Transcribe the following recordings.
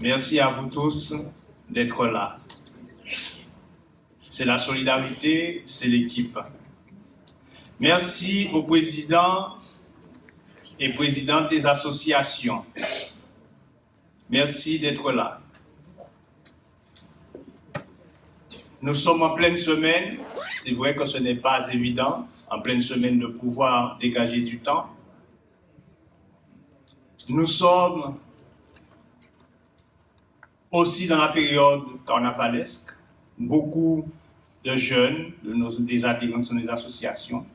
Merci à vous tous d'être là. C'est la solidarité, c'est l'équipe. Merci aux présidents et présidentes des associations. Merci d'être là. Nous sommes en pleine semaine. C'est vrai que ce n'est pas évident, en pleine semaine, de pouvoir dégager du temps. Nous sommes aussi dans la période carnavalesque. Beaucoup de jeunes, des adhérents de nos associations,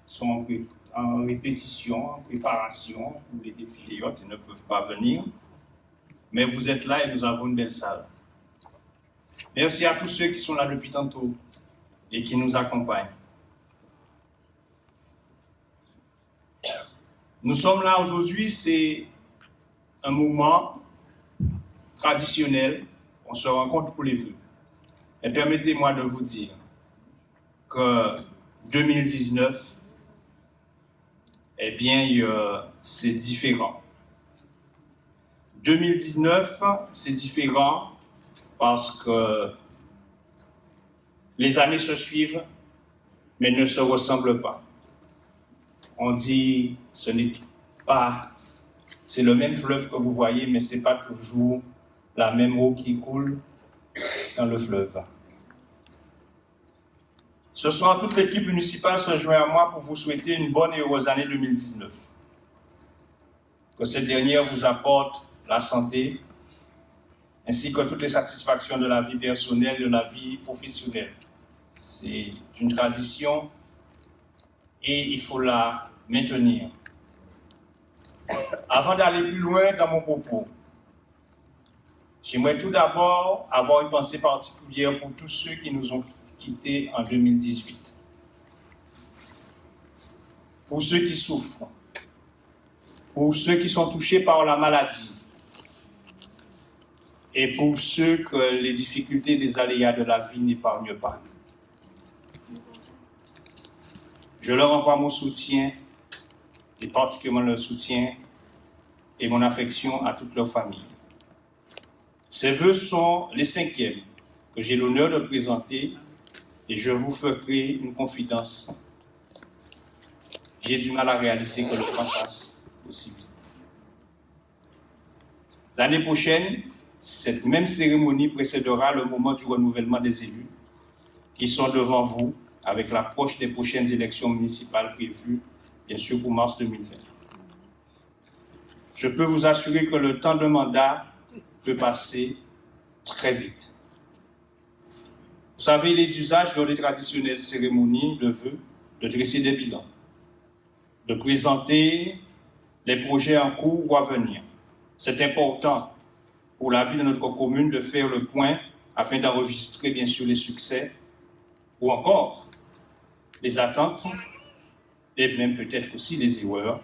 sont en répétition, en préparation pour les défilés et autres, ils ne peuvent pas venir. Mais vous êtes là et nous avons une belle salle. Merci à tous ceux qui sont là depuis tantôt et qui nous accompagnent. Nous sommes là aujourd'hui, c'est un moment traditionnel, on se rencontre pour les vœux. Et permettez-moi de vous dire que 2019, eh bien, c'est différent. 2019, c'est différent parce que les années se suivent, mais ne se ressemblent pas. On dit, ce n'est pas, c'est le même fleuve que vous voyez, mais ce n'est pas toujours la même eau qui coule dans le fleuve. Ce soir, toute l'équipe municipale se joint à moi pour vous souhaiter une bonne et heureuse année 2019. Que cette dernière vous apporte la santé, ainsi que toutes les satisfactions de la vie personnelle et de la vie professionnelle. C'est une tradition et il faut la maintenir. Avant d'aller plus loin dans mon propos, j'aimerais tout d'abord avoir une pensée particulière pour tous ceux qui nous ont quittés en 2018. Pour ceux qui souffrent, pour ceux qui sont touchés par la maladie, et pour ceux que les difficultés et les aléas de la vie n'épargnent pas. Je leur envoie mon soutien, et particulièrement le soutien et mon affection à toute leur famille. Ces vœux sont les 5e que j'ai l'honneur de présenter et je vous ferai une confidence. J'ai du mal à réaliser que le temps passe aussi vite. L'année prochaine, cette même cérémonie précédera le moment du renouvellement des élus qui sont devant vous avec l'approche des prochaines élections municipales prévues, bien sûr pour mars 2020. Je peux vous assurer que le temps de mandat peut passer très vite. Vous savez, il est d'usage dans les traditionnelles cérémonies de vœux de dresser des bilans, de présenter les projets en cours ou à venir. C'est important pour la vie de notre commune de faire le point afin d'enregistrer bien sûr les succès ou encore les attentes et même peut-être aussi les erreurs,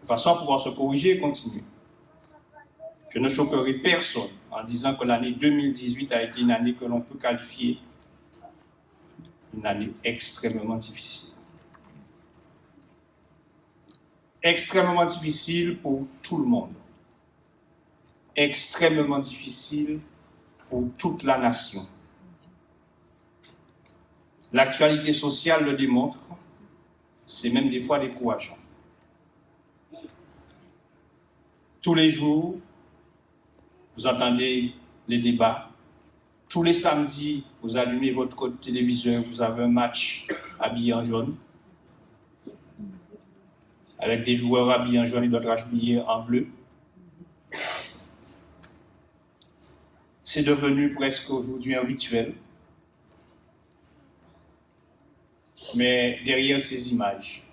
de façon à pouvoir se corriger et continuer. Je ne choquerai personne en disant que l'année 2018 a été une année que l'on peut qualifier une année extrêmement difficile. Extrêmement difficile pour tout le monde. Extrêmement difficile pour toute la nation. L'actualité sociale le démontre, c'est même des fois décourageant. Tous les jours, vous entendez les débats. Tous les samedis, vous allumez votre téléviseur, vous avez un match habillé en jaune, avec des joueurs habillés en jaune et d'autres habillés en bleu. C'est devenu presque aujourd'hui un rituel. Mais derrière ces images,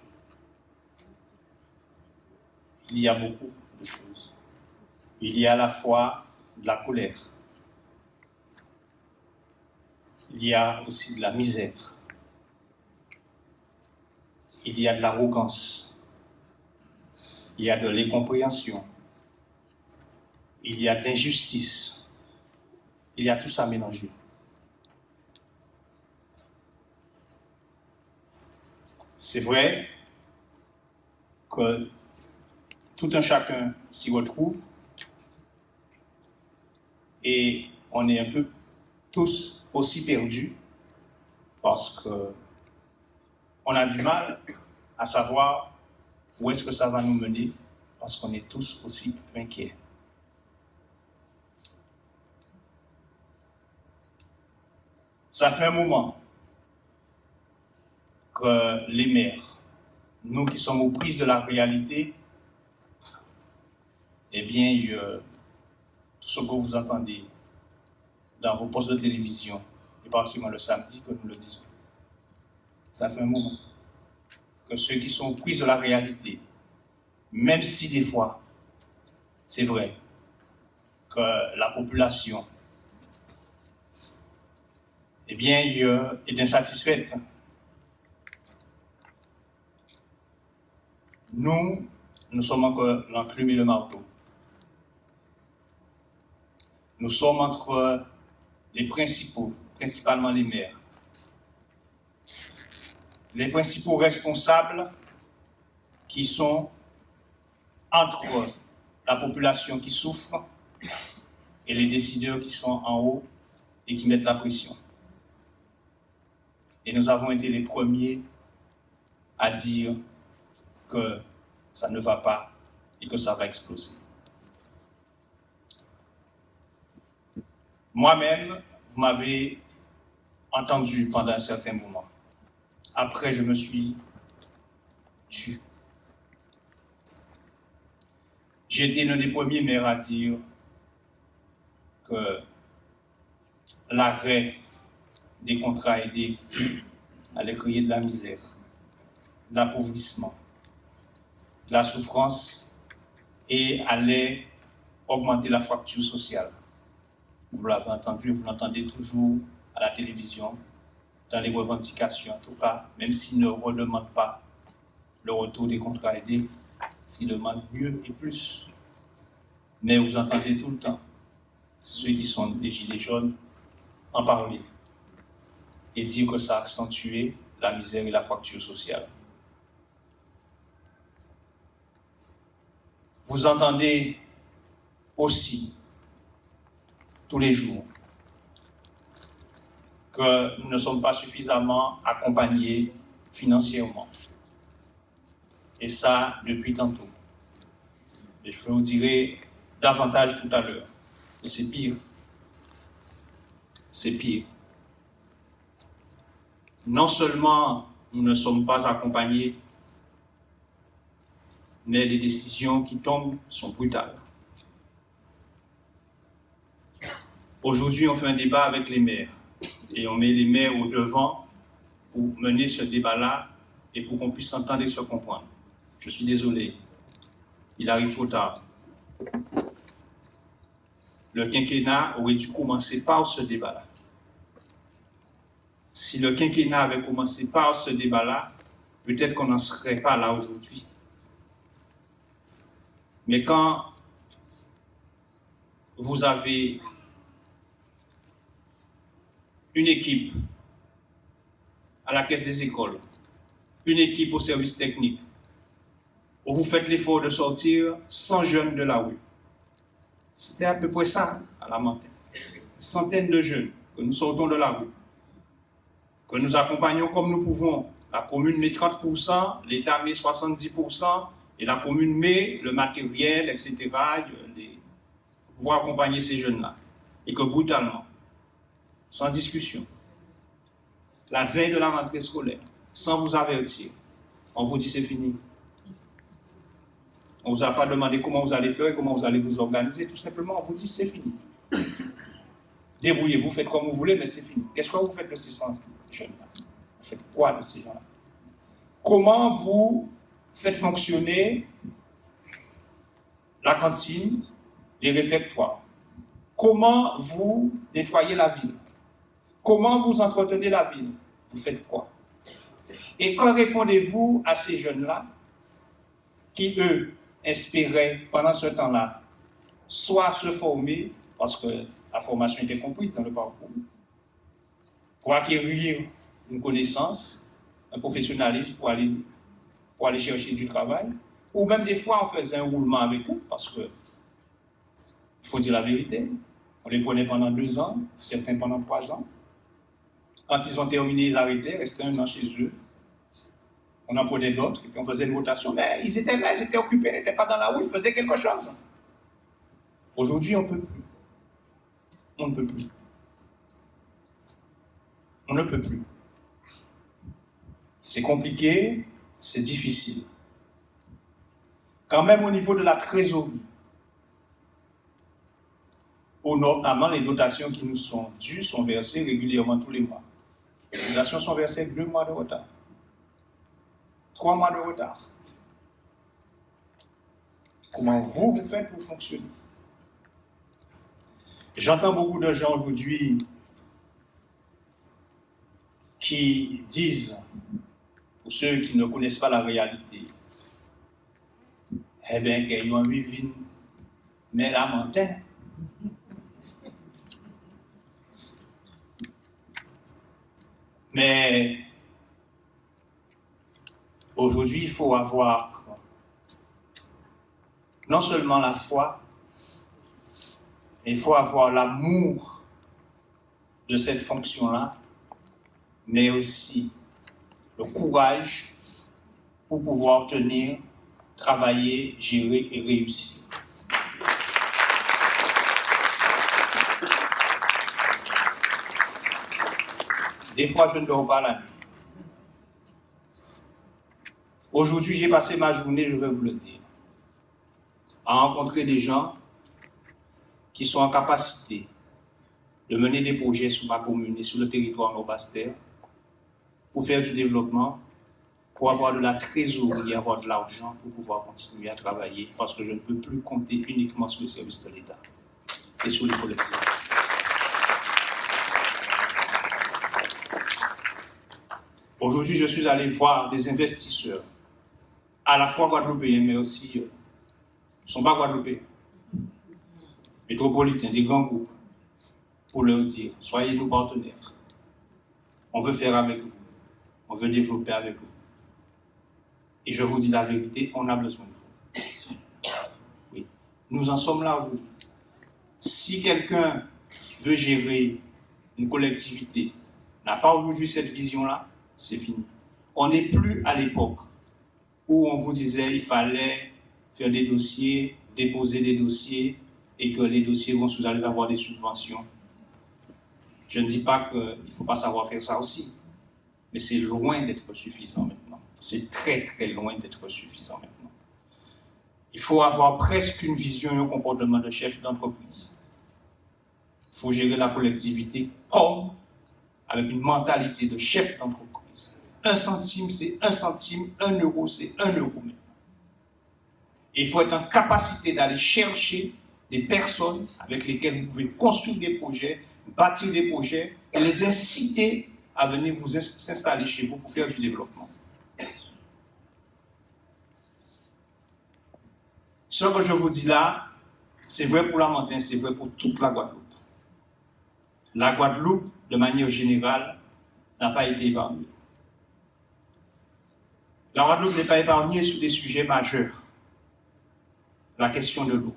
il y a beaucoup de choses. Il y a à la fois de la colère. Il y a aussi de la misère. Il y a de l'arrogance. Il y a de l'incompréhension. Il y a de l'injustice. Il y a tout ça mélangé. C'est vrai que tout un chacun s'y retrouve, Et on est un peu tous aussi perdus parce que on a du mal à savoir où est-ce que ça va nous mener parce qu'on est tous aussi inquiets. Ça fait un moment que les maires, nous qui sommes aux prises de la réalité, eh bien, tout ce que vous entendez dans vos postes de télévision, et particulièrement le samedi que nous le disons, ça fait un moment que ceux qui sont aux prises de la réalité, même si des fois, c'est vrai que la population eh bien, est insatisfaite. Nous sommes encore l'enclume et le marteau. Nous sommes entre les principaux, principalement les maires, les principaux responsables qui sont entre la population qui souffre et les décideurs qui sont en haut et qui mettent la pression. Et nous avons été les premiers à dire que ça ne va pas et que ça va exploser. Moi-même, vous m'avez entendu pendant un certain moment. Après, je me suis tu. J'ai été l'un des premiers maires à dire que l'arrêt des contrats aidés allait créer de la misère, de l'appauvrissement, de la souffrance et allait augmenter la fracture sociale. Vous l'avez entendu, vous l'entendez toujours à la télévision, dans les revendications en tout cas, même s'ils ne redemandent pas le retour des contrats aidés, s'ils demandent mieux et plus. Mais vous entendez tout le temps ceux qui sont des gilets jaunes en parler et dire que ça a accentué la misère et la fracture sociale. Vous entendez aussi tous les jours que nous ne sommes pas suffisamment accompagnés financièrement. Et ça, depuis tantôt. Et je vous dirai davantage tout à l'heure. Et c'est pire. C'est pire. Non seulement nous ne sommes pas accompagnés, mais les décisions qui tombent sont brutales. Aujourd'hui, on fait un débat avec les maires et on met les maires au devant pour mener ce débat-là et pour qu'on puisse s'entendre et se comprendre. Je suis désolé, il arrive trop tard. Le quinquennat aurait dû commencer par ce débat-là. Si le quinquennat avait commencé par ce débat-là, peut-être qu'on n'en serait pas là aujourd'hui. Mais quand vous avez une équipe à la caisse des écoles, une équipe au service technique, où vous faites l'effort de sortir 100 jeunes de la rue. C'était à peu près ça, à la montagne. Centaines de jeunes que nous sortons de la rue, que nous accompagnons comme nous pouvons. La commune met 30%, l'État met 70%, et la commune met le matériel, etc., pour accompagner ces jeunes-là. Et que brutalement, sans discussion, la veille de la rentrée scolaire, sans vous avertir, on vous dit c'est fini. On ne vous a pas demandé comment vous allez faire et comment vous allez vous organiser. Tout simplement, on vous dit c'est fini. Débrouillez-vous, faites comme vous voulez, mais c'est fini. Qu'est-ce que vous faites de ces 100 jeunes-là? Vous faites quoi de ces gens-là? Comment vous faites fonctionner la cantine, les réfectoires? Comment vous nettoyez la ville? Comment vous entretenez la ville? Vous faites quoi? Et quand répondez-vous à ces jeunes-là qui, eux, espéraient pendant ce temps-là soit se former, parce que la formation était comprise dans le parcours, pour acquérir une connaissance, un professionnalisme pour aller chercher du travail, ou même des fois on faisait un roulement avec eux, parce que, il faut dire la vérité, On les prenait pendant 2 ans, certains pendant 3 ans. Quand ils ont terminé, ils arrêtaient, restaient 1 an chez eux. On en prenait d'autres, et puis on faisait une rotation. Mais ils étaient là, ils étaient occupés, ils n'étaient pas dans la rue, ils faisaient quelque chose. Aujourd'hui, on ne peut plus. On ne peut plus. On ne peut plus. C'est compliqué, c'est difficile. Quand même au niveau de la trésorerie, notamment les dotations qui nous sont dues sont versées régulièrement tous les mois. Les dotations sont versées avec 2 mois de retard. 3 mois de retard. Comment vous faites pour fonctionner? J'entends beaucoup de gens aujourd'hui qui disent, pour ceux qui ne connaissent pas la réalité, eh bien, qu'ils ont vécu, mais lamentin. Mais aujourd'hui, il faut avoir non seulement la foi, il faut avoir l'amour de cette fonction-là, mais aussi le courage pour pouvoir tenir, travailler, gérer et réussir. Des fois, je ne dors pas la nuit. Aujourd'hui, j'ai passé ma journée, je vais vous le dire, à rencontrer des gens qui sont en capacité de mener des projets sur ma commune et sur le territoire Nord-Bas-Terre pour faire du développement, pour avoir de la trésorerie, avoir de l'argent pour pouvoir continuer à travailler, parce que je ne peux plus compter uniquement sur les services de l'État et sur les collectivités. Aujourd'hui, je suis allé voir des investisseurs, à la fois guadeloupéens, mais aussi, ne sont pas guadeloupéens, métropolitains, des grands groupes, pour leur dire, soyez nos partenaires. On veut faire avec vous, on veut développer avec vous. Et je vous dis la vérité, on a besoin de vous. Oui, nous en sommes là aujourd'hui. Si quelqu'un veut gérer une collectivité, n'a pas aujourd'hui cette vision-là, c'est fini. On n'est plus à l'époque où on vous disait qu'il fallait faire des dossiers, déposer des dossiers et que les dossiers vont vous allez avoir des subventions. Je ne dis pas qu'il ne faut pas savoir faire ça aussi, mais c'est loin d'être suffisant maintenant. C'est très très loin d'être suffisant maintenant. Il faut avoir presque une vision et un comportement de chef d'entreprise. Il faut gérer la collectivité comme avec une mentalité de chef d'entreprise. 1 centime, c'est 1 centime, 1 euro, c'est 1 euro maintenant. Et il faut être en capacité d'aller chercher des personnes avec lesquelles vous pouvez construire des projets, bâtir des projets et les inciter à venir vous s'installer chez vous pour faire du développement. Ce que je vous dis là, c'est vrai pour la montagne, c'est vrai pour toute la Guadeloupe. La Guadeloupe, de manière générale, n'a pas été épargnée. La Guadeloupe n'est pas épargnée sur des sujets majeurs. La question de l'eau.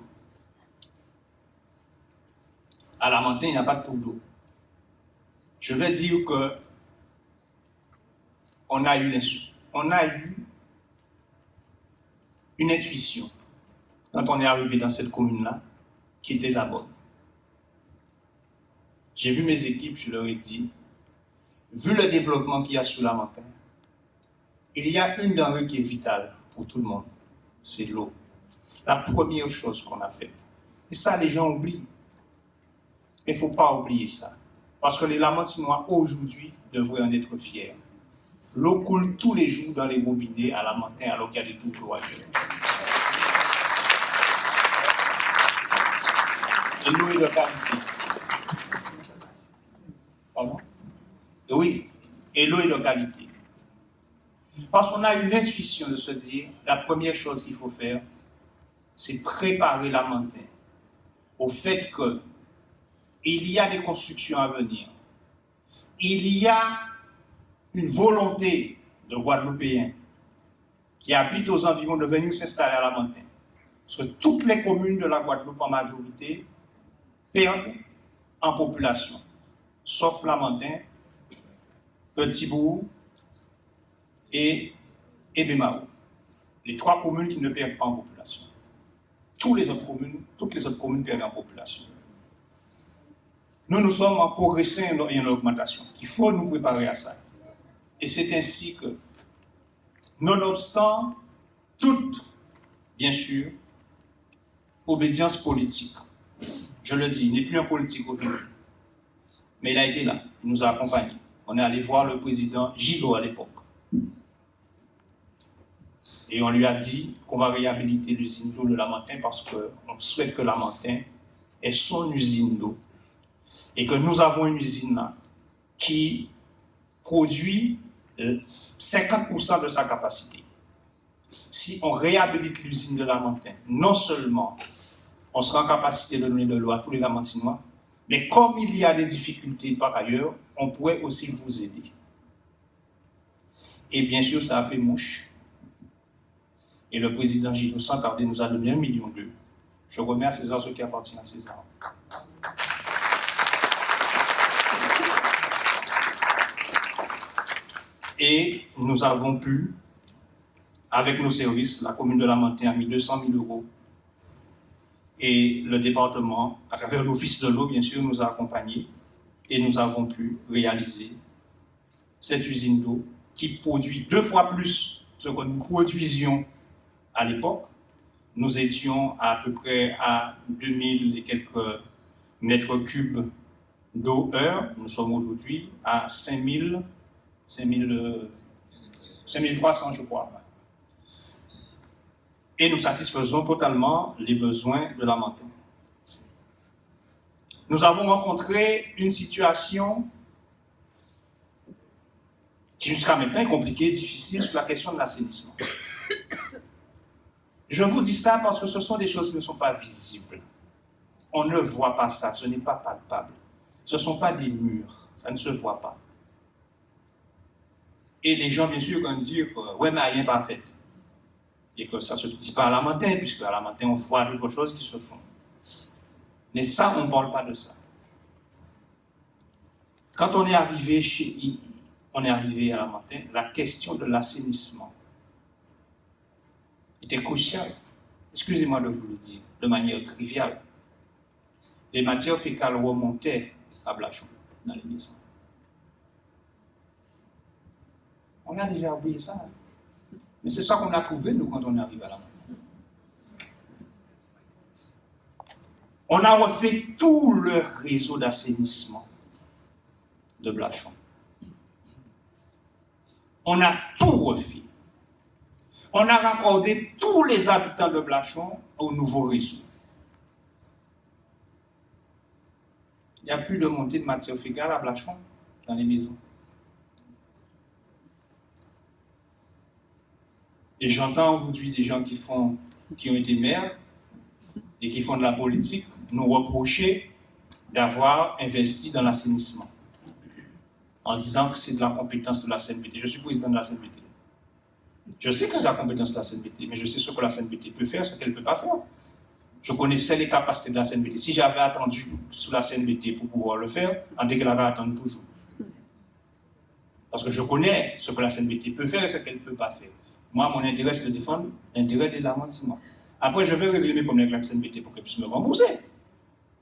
À la montagne, il n'y a pas de cours d'eau. Je vais dire que on a eu une intuition quand on est arrivé dans cette commune-là, qui était la bonne. J'ai vu mes équipes, je leur ai dit, vu le développement qu'il y a sur la montagne, il y a une denrée qui est vitale pour tout le monde, c'est l'eau. La première chose qu'on a faite. Et ça, les gens oublient. Mais il ne faut pas oublier ça. Parce que les Lamentinois, aujourd'hui, devraient en être fiers. L'eau coule tous les jours dans les robinets à la montagne, alors qu'il y a des trous d'eau ailleurs. Et l'eau est de qualité. Pardon? Oui, et l'eau est de qualité. Parce qu'on a une intuition de se dire, la première chose qu'il faut faire, c'est préparer la montagne au fait qu'il y a des constructions à venir. Il y a une volonté de Guadeloupéens qui habitent aux environs de venir s'installer à la montagne. Parce que toutes les communes de la Guadeloupe en majorité perdent en population, sauf Lamentin, Petit-Bourg et Bémao. Les 3 communes qui ne perdent pas en population. Toutes les autres communes perdent en population. Nous sommes en progression et en augmentation. Il faut nous préparer à ça. Et c'est ainsi que, nonobstant toute, bien sûr, obédience politique, je le dis, il n'est plus un politique aujourd'hui, mais il a été là, il nous a accompagnés. On est allé voir le président Gillot à l'époque. Et on lui a dit qu'on va réhabiliter l'usine d'eau de Lamentin parce qu'on souhaite que Lamentin ait son usine d'eau. Et que nous avons une usine là qui produit 50% de sa capacité. Si on réhabilite l'usine de Lamentin, non seulement on sera en capacité de donner de l'eau à tous les Lamentinois, mais comme il y a des difficultés par ailleurs, on pourrait aussi vous aider. Et bien sûr, ça a fait mouche. Et le président Gillot, sans tarder, nous a donné 1,2 million. Je remets à César ce qui appartient à César. Et nous avons pu, avec nos services, la commune de Lamentin a mis 200 000 euros. Et le département, à travers l'office de l'eau, bien sûr, nous a accompagnés. Et nous avons pu réaliser cette usine d'eau qui produit 2 fois plus ce que nous produisions à l'époque. Nous étions à peu près à 2000 et quelques mètres cubes d'eau heure. Nous sommes aujourd'hui à 5300, je crois. Et nous satisfaisons totalement les besoins de Lamentin. Nous avons rencontré une situation qui jusqu'à maintenant est compliquée, difficile sur la question de l'assainissement. Je vous dis ça parce que ce sont des choses qui ne sont pas visibles. On ne voit pas ça, ce n'est pas palpable. Ce ne sont pas des murs, ça ne se voit pas. Et les gens, bien sûr, vont dire « ouais, mais rien n'est pas fait ». Et que ça ne se dit pas à Lamentin, puisque à Lamentin, on voit d'autres choses qui se font. Mais ça, on ne parle pas de ça. Quand on est arrivé à Lamentin, la question de l'assainissement était cruciale. Excusez-moi de vous le dire, de manière triviale. Les matières fécales remontaient à Blachon, dans les maisons. On a déjà oublié ça. Mais c'est ça qu'on a trouvé, nous, quand on est arrivé à Lamentin. On a refait tout le réseau d'assainissement de Blachon. On a tout refait. On a raccordé tous les habitants de Blachon au nouveau réseau. Il n'y a plus de montée de matière fécale à Blachon, dans les maisons. Et j'entends aujourd'hui des gens qui ont été maires et qui font de la politique nous reprocher d'avoir investi dans l'assainissement en disant que c'est de la compétence de la CNBT. Je suis président de la CNBT. Je sais que c'est de la compétence de la CNBT, mais je sais ce que la CNBT peut faire, ce qu'elle ne peut pas faire. Je connaissais les capacités de la CNBT. Si j'avais attendu sous la CNBT pour pouvoir le faire, on dit qu'elle avait attendu toujours. Parce que je connais ce que la CNBT peut faire et ce qu'elle ne peut pas faire. Moi, mon intérêt, c'est de défendre l'intérêt des Lamentinois. Après, je vais régler mes problèmes avec la CNBT pour qu'elle puisse me rembourser.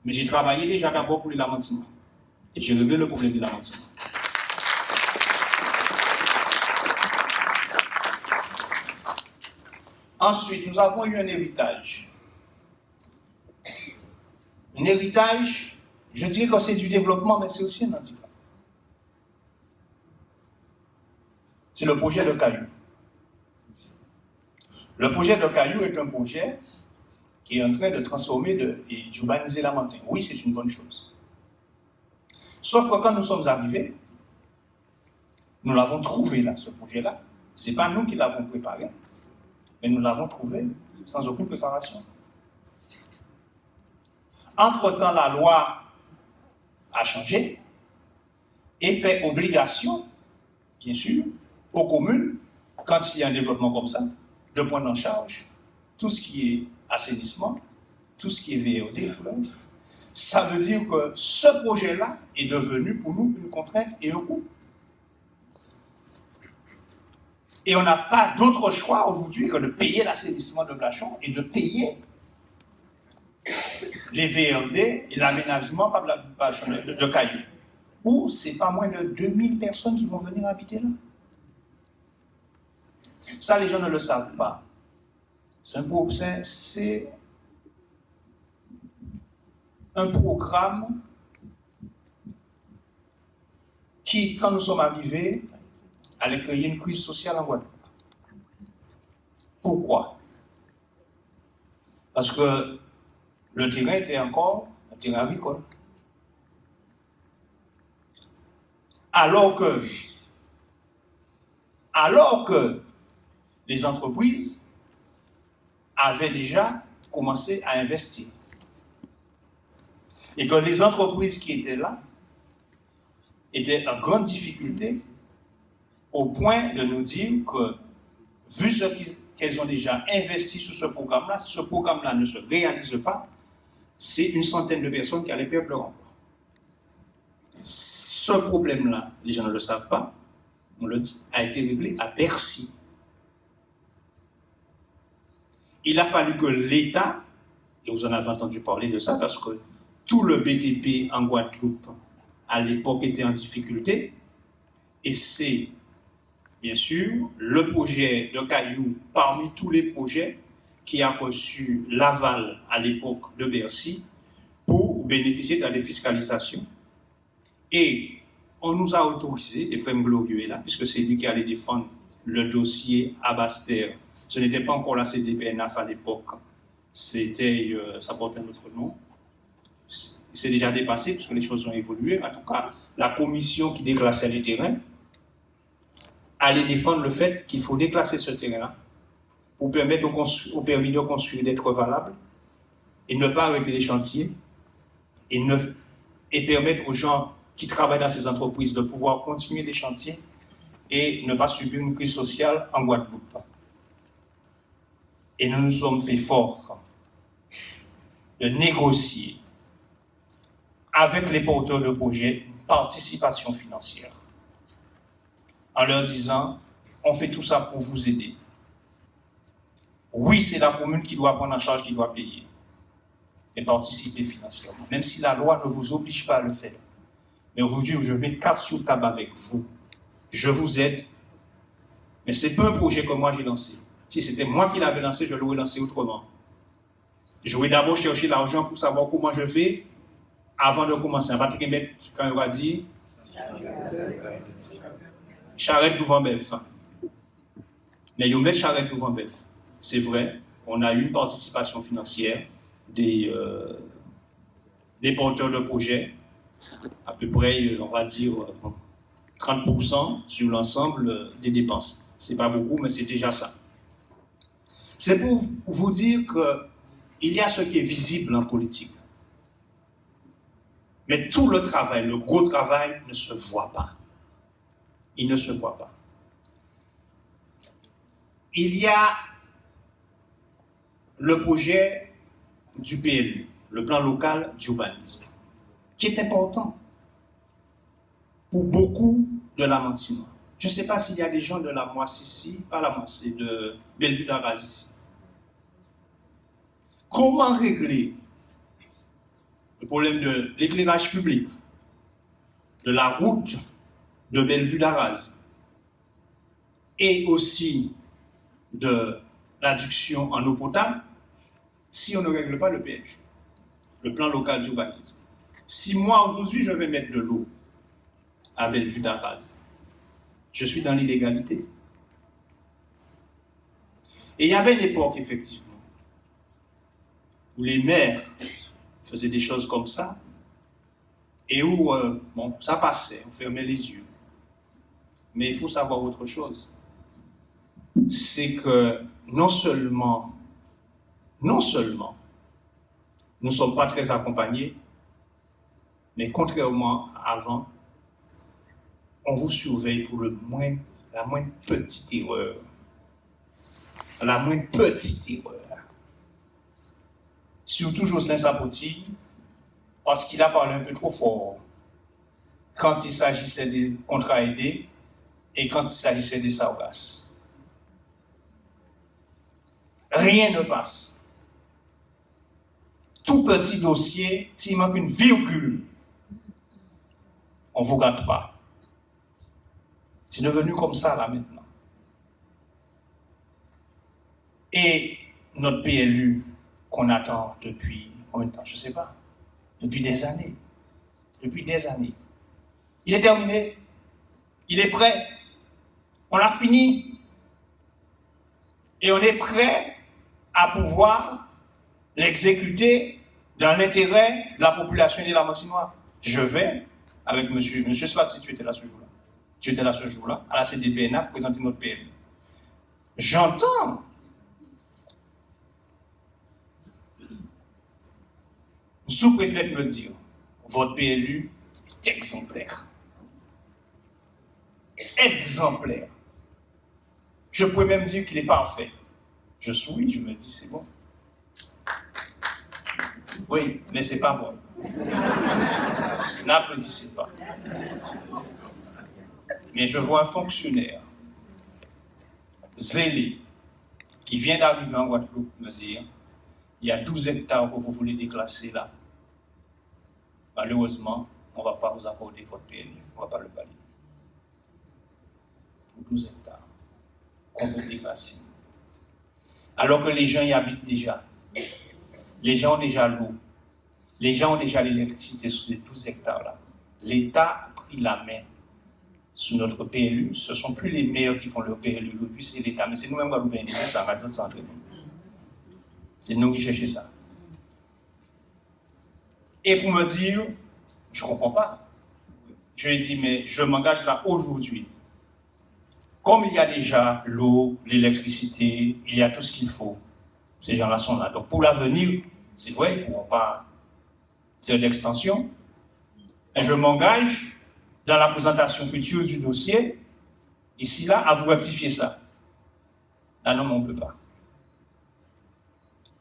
Mais j'ai travaillé déjà d'abord pour les Lamentinois. Et j'ai réglé le problème des Lamentinois. Ensuite, nous avons eu un héritage. Un héritage, je dirais que c'est du développement, mais c'est aussi un handicap. C'est le projet de Caillou. Le projet de Caillou est un projet qui est en train de transformer et d'urbaniser Lamentin. Oui, c'est une bonne chose. Sauf que quand nous sommes arrivés, nous l'avons trouvé là, ce projet-là. Ce n'est pas nous qui l'avons préparé, mais nous l'avons trouvé sans aucune préparation. Entre-temps, la loi a changé et fait obligation, bien sûr, aux communes, quand il y a un développement comme ça, de prendre en charge tout ce qui est assainissement, tout ce qui est VOD et tout le reste. ça veut dire que ce projet-là est devenu pour nous une contrainte et un coût. Et on n'a pas d'autre choix aujourd'hui que de payer l'assainissement de Blachon et de payer les VRD et l'aménagement de Caillou. Où c'est pas moins de 2000 personnes qui vont venir habiter là. Ça, les gens ne le savent pas. C'est un programme qui, quand nous sommes arrivés, allait créer une crise sociale en Guadeloupe. Pourquoi? Parce que le terrain était encore un terrain agricole. Alors que les entreprises avaient déjà commencé à investir. Et que les entreprises qui étaient là étaient en grande difficulté au point de nous dire que, vu ce qu'elles ont déjà investi sur ce programme-là, si ce programme-là ne se réalise pas, c'est une centaine de personnes qui allaient perdre leur emploi. Ce problème-là, les gens ne le savent pas, on le dit, a été réglé à Bercy. Il a fallu que l'État, et vous en avez entendu parler de ça, parce que tout le BTP en Guadeloupe, à l'époque, était en difficulté, et c'est bien sûr le projet de Caillou, parmi tous les projets, qui a reçu l'aval à l'époque de Bercy pour bénéficier de la défiscalisation. Et on nous a autorisé, et Frère Glorieux est là, puisque c'est lui qui allait défendre le dossier à Basse-Terre. Ce n'était pas encore la CDPNAF à l'époque, c'était, ça porte un autre nom. C'est déjà dépassé, puisque les choses ont évolué. En tout cas, la commission qui déclassait les terrains allait défendre le fait qu'il faut déclasser ce terrain-là pour permettre au permis de construire d'être valable et ne pas arrêter les chantiers et permettre aux gens qui travaillent dans ces entreprises de pouvoir continuer les chantiers et ne pas subir une crise sociale en Guadeloupe. Et nous nous sommes fait fort de négocier avec les porteurs de projets une participation financière en leur disant on fait tout ça pour vous aider. Oui, c'est la commune qui doit prendre en charge, qui doit payer et participer financièrement, même si la loi ne vous oblige pas à le faire. Mais aujourd'hui, je mets carte sur table avec vous. Je vous aide. Mais ce n'est pas un projet que moi j'ai lancé. Si c'était moi qui l'avais lancé, je l'aurais lancé autrement. Je vais d'abord chercher l'argent pour savoir comment je fais avant de commencer. Patrick Mbek, quand il va dire charrette devant bœuf. Mais il y a charrette devant bœuf. C'est vrai, on a eu une participation financière des porteurs de projets, à peu près, on va dire, 30% sur l'ensemble des dépenses. Ce n'est pas beaucoup, mais c'est déjà ça. C'est pour vous dire qu'il y a ce qui est visible en politique. Mais tout le travail, le gros travail, ne se voit pas. Il ne se voit pas. Il y a le projet du PLU, le plan local d'urbanisme, qui est important pour beaucoup de la Mantinois. Je ne sais pas s'il y a des gens de la Moisse ici, pas la Moisse, c'est de Bellevue d'Arras ici. Comment régler le problème de l'éclairage public, de la route de Bellevue d'Arras et aussi de l'adduction en eau potable si on ne règle pas le PLU, le plan local d'urbanisme. Si moi aujourd'hui je vais mettre de l'eau à Bellevue d'Arras, je suis dans l'illégalité. Et il y avait une époque effectivement où les maires faisaient des choses comme ça et où bon, ça passait, on fermait les yeux. Mais il faut savoir autre chose. C'est que non seulement nous ne sommes pas très accompagnés, mais contrairement à avant, on vous surveille pour la moindre petite erreur. La moindre petite erreur. Surtout Jocelyn Sapoti, parce qu'il a parlé un peu trop fort quand il s'agissait des contrats aidés et quand il s'agissait des sargasses. Rien ne passe. Tout petit dossier, s'il manque une virgule, on ne vous garde pas. C'est devenu comme ça là maintenant. Et notre PLU qu'on attend depuis combien de temps? Je ne sais pas. Depuis des années. Depuis des années. Il est terminé. Il est prêt. On l'a fini. Et on est prêt à pouvoir l'exécuter dans l'intérêt de la population et de la Massinois. Je vais avec monsieur, je ne sais pas si tu étais là ce jour-là. Tu étais là ce jour-là, à la CDPNA, pour présenter notre PLU. J'entends le sous-préfet me dire, votre PLU est exemplaire. Exemplaire. Je pourrais même dire qu'il est parfait. Je souris, je me dis, c'est bon. Oui, mais c'est pas bon. N'applaudissez pas. Mais je vois un fonctionnaire zélé qui vient d'arriver en Guadeloupe me dire, il y a 12 hectares que vous voulez déclasser là. Malheureusement, on ne va pas vous accorder votre PLU, on ne va pas le valider. Pour 12 hectares qu'on veut déclasser. Alors que les gens y habitent déjà. Les gens ont déjà l'eau. Les gens ont déjà l'électricité sur ces 12 hectares-là. L'État a pris la main sur notre PLU. Ce ne sont plus les maires qui font leur PLU aujourd'hui, c'est l'État. Mais c'est nous-mêmes qui avons bénéficié de ça, Radio de Centre. C'est nous qui cherchons ça. Et pour me dire, je ne comprends pas. Je lui ai dit, mais je m'engage là aujourd'hui. Comme il y a déjà l'eau, l'électricité, il y a tout ce qu'il faut. Ces gens-là sont là. Donc pour l'avenir, c'est vrai, ils ne pourront pas faire d'extension. Mais je m'engage dans la présentation future du dossier, ici, là, à vous rectifier ça. Là, non, on ne peut pas.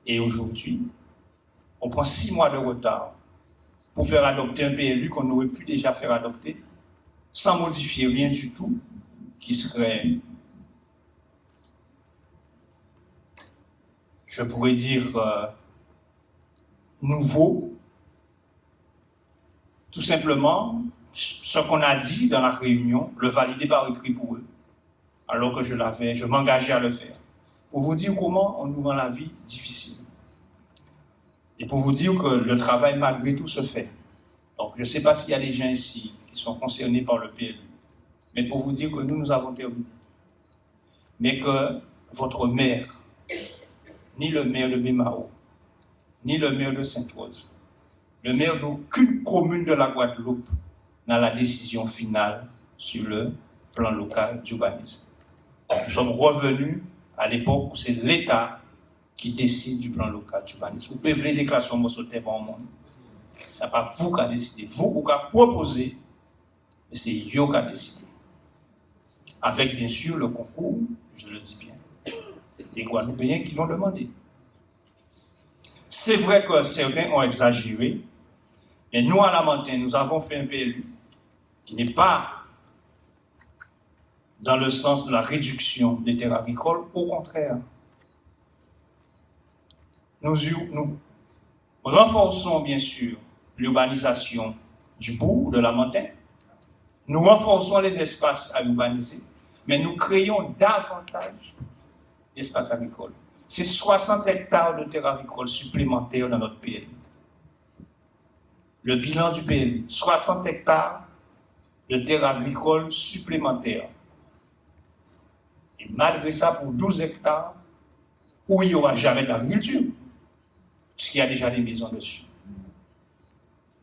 Et aujourd'hui, on prend 6 mois de retard pour faire adopter un PLU qu'on aurait pu déjà faire adopter, sans modifier rien du tout, qui serait, je pourrais dire, nouveau. Tout simplement, ce qu'on a dit dans la réunion, le valider par écrit pour eux, alors que je m'engageais à le faire. Pour vous dire comment on nous rend la vie difficile. Et pour vous dire que le travail, malgré tout, se fait. Donc, je ne sais pas s'il y a des gens ici qui sont concernés par le PLU, mais pour vous dire que nous avons terminé. Mais que votre maire, ni le maire de Bémao, ni le maire de Sainte-Rose, le maire d'aucune commune de la Guadeloupe n'a la décision finale sur le plan local d'urbanisme. Nous sommes revenus à l'époque où c'est l'État qui décide du plan local d'urbanisme. Vous pouvez venir déclaration de votre bon monde. Ce n'est pas vous qui avez décidé. Vous qui avez proposé, mais c'est vous qui avez décidé. Avec bien sûr le concours, je le dis bien, des Guadeloupéens qui l'ont demandé. C'est vrai que certains ont exagéré, mais nous, à Lamentin, nous avons fait un PLU qui n'est pas dans le sens de la réduction des terres agricoles, au contraire. Nous renforçons bien sûr l'urbanisation du bourg de Lamentin. Nous renforçons les espaces à urbaniser, mais nous créons davantage d'espaces agricoles. C'est 60 hectares de terres agricoles supplémentaires dans notre PLU. Le bilan du PLU, 60 hectares de terres agricoles supplémentaires. Et malgré ça, pour 12 hectares, où il n'y aura jamais d'agriculture, puisqu'il y a déjà des maisons dessus.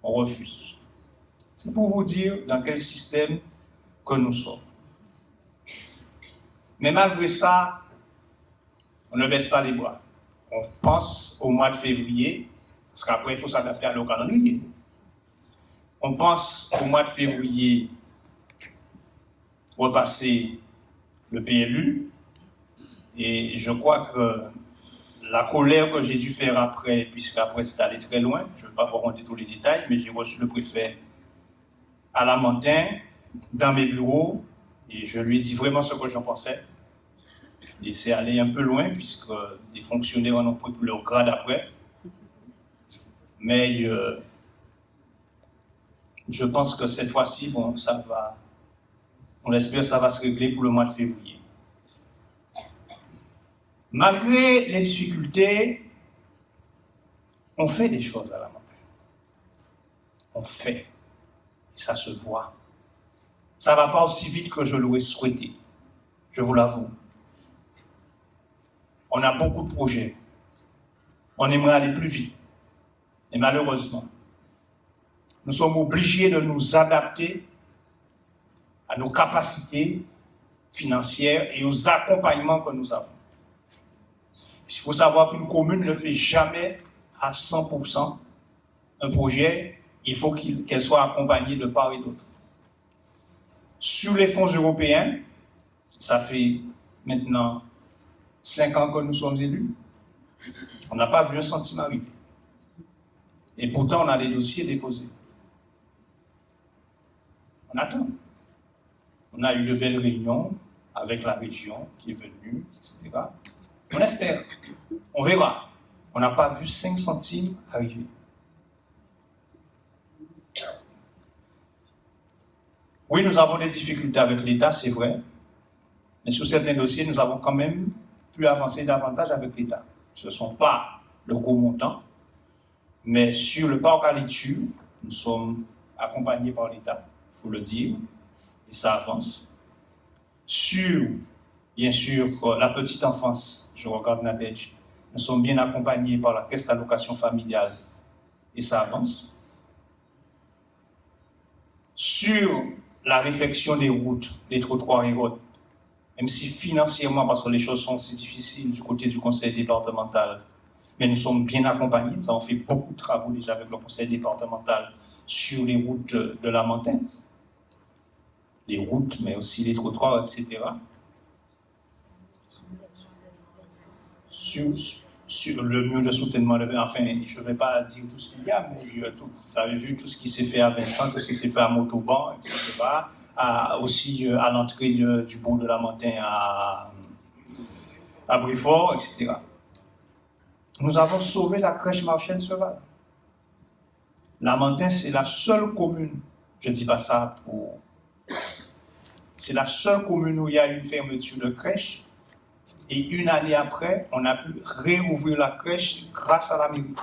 On refuse. C'est pour vous dire dans quel système que nous sommes. Mais malgré ça, on ne baisse pas les bras. On pense au mois de février, parce qu'après, il faut s'adapter à nos calendrier. On pense au mois de février repasser le PLU, et je crois que la colère que j'ai dû faire après, puisqu'après c'est allé très loin, je ne vais pas vous raconter tous les détails, mais j'ai reçu le préfet à Lamentin, dans mes bureaux, et je lui ai dit vraiment ce que j'en pensais. Et c'est allé un peu loin, puisque des fonctionnaires en ont pris pour leur grade après. Mais je pense que cette fois-ci, bon, ça va, on espère que ça va se régler pour le mois de février. Malgré les difficultés, on fait des choses à la Manche. On fait. Et ça se voit. Ça ne va pas aussi vite que je l'aurais souhaité. Je vous l'avoue. On a beaucoup de projets. On aimerait aller plus vite. Et malheureusement, nous sommes obligés de nous adapter à nos capacités financières et aux accompagnements que nous avons. Il faut savoir qu'une commune ne fait jamais à 100% un projet, il faut qu'elle soit accompagnée de part et d'autre. Sur les fonds européens, ça fait maintenant 5 ans que nous sommes élus, on n'a pas vu un centime arriver. Et pourtant, on a les dossiers déposés. On attend. On a eu de belles réunions avec la région qui est venue, etc. On espère. On verra. On n'a pas vu 5 centimes arriver. Oui, nous avons des difficultés avec l'État, c'est vrai. Mais sur certains dossiers, nous avons quand même pu avancer davantage avec l'État. Ce ne sont pas de gros montants. Mais sur le parc à l'étude, nous sommes accompagnés par l'État, il faut le dire, et ça avance. Sur, bien sûr, la petite enfance, je regarde Nadège, nous sommes bien accompagnés par la caisse d'allocation familiale, et ça avance. Sur la réfection des routes, des trottoirs et autres, même si financièrement, parce que les choses sont si difficiles du côté du conseil départemental, mais nous sommes bien accompagnés. Nous avons fait beaucoup de travaux déjà avec le conseil départemental sur les routes de Lamentin. Les routes, mais aussi les trottoirs, etc. Sur le mur de soutènement, enfin, je ne vais pas dire tout ce qu'il y a, mais vous avez vu tout ce qui s'est fait à Vincent, tout ce qui s'est fait à Montauban, etc. Aussi à l'entrée du bourg de Lamentin à Brifort, etc. Nous avons sauvé la crèche Marchais-Cheval. Lamentin, c'est la seule commune, je ne dis pas ça pour... C'est la seule commune où il y a eu une fermeture de crèche. Et une année après, on a pu réouvrir la crèche grâce à la mairie.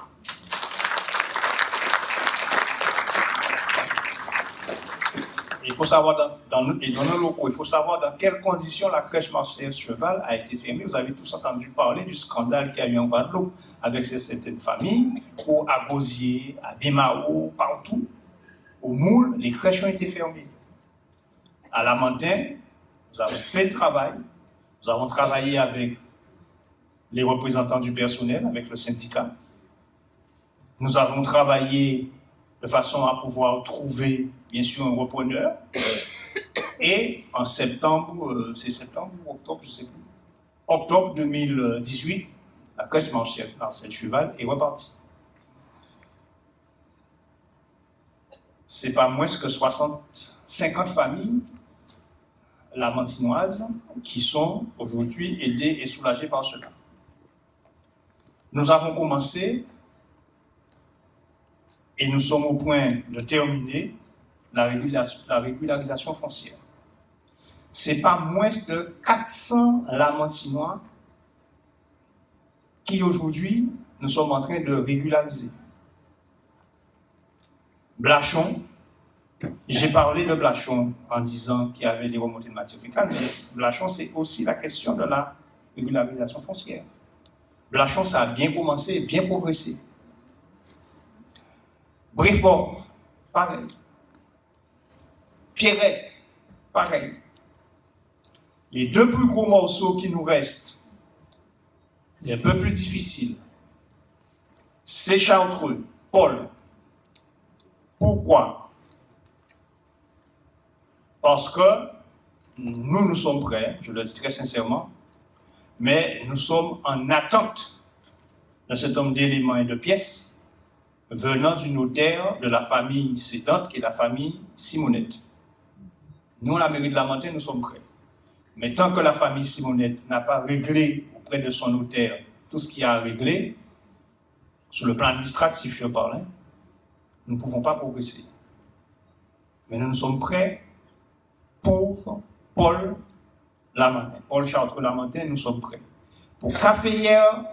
Il faut savoir, dans nos locaux, il faut savoir dans quelles conditions la crèche Marchais-Cheval a été fermée. Vous avez tous entendu parler du scandale qu'il y a eu en Guadeloupe avec certaines familles, où à Gosier, à Bimao, partout, au Moule, les crèches ont été fermées. À Lamentin, nous avons fait le travail, nous avons travaillé avec les représentants du personnel, avec le syndicat. Nous avons travaillé de façon à pouvoir trouver, bien sûr, un repreneur. Et en septembre, c'est septembre ou octobre, je ne sais plus, octobre 2018, la crèche Marchais-Cheval est repartie. Ce n'est pas moins que 50 familles lamantinoises qui sont aujourd'hui aidées et soulagées par cela. Nous avons commencé et nous sommes au point de terminer la régularisation foncière. Ce n'est pas moins de 400 Lamantinois qui aujourd'hui nous sommes en train de régulariser. Blachon, j'ai parlé de Blachon en disant qu'il y avait des remontées de matière fécale, mais Blachon, c'est aussi la question de la régularisation foncière. Blachon, ça a bien commencé et bien progressé. Brifort, pareil. Pierrette, pareil. Les deux plus gros morceaux qui nous restent, un peu plus difficiles, c'est Chartreux, Paul. Pourquoi? Parce que nous sommes prêts, je le dis très sincèrement, mais nous sommes en attente d'un certain nombre d'éléments et de pièces venant du notaire de la famille cédante, qui est la famille Simonette. Nous, à la mairie de Lamentin, nous sommes prêts. Mais tant que la famille Simonette n'a pas réglé auprès de son notaire tout ce qu'il y a à régler, sur le plan administratif, je parle, nous ne pouvons pas progresser. Mais nous sommes prêts pour Paul Lamentin. Paul Chartres Lamentin, nous sommes prêts. Pour Caféière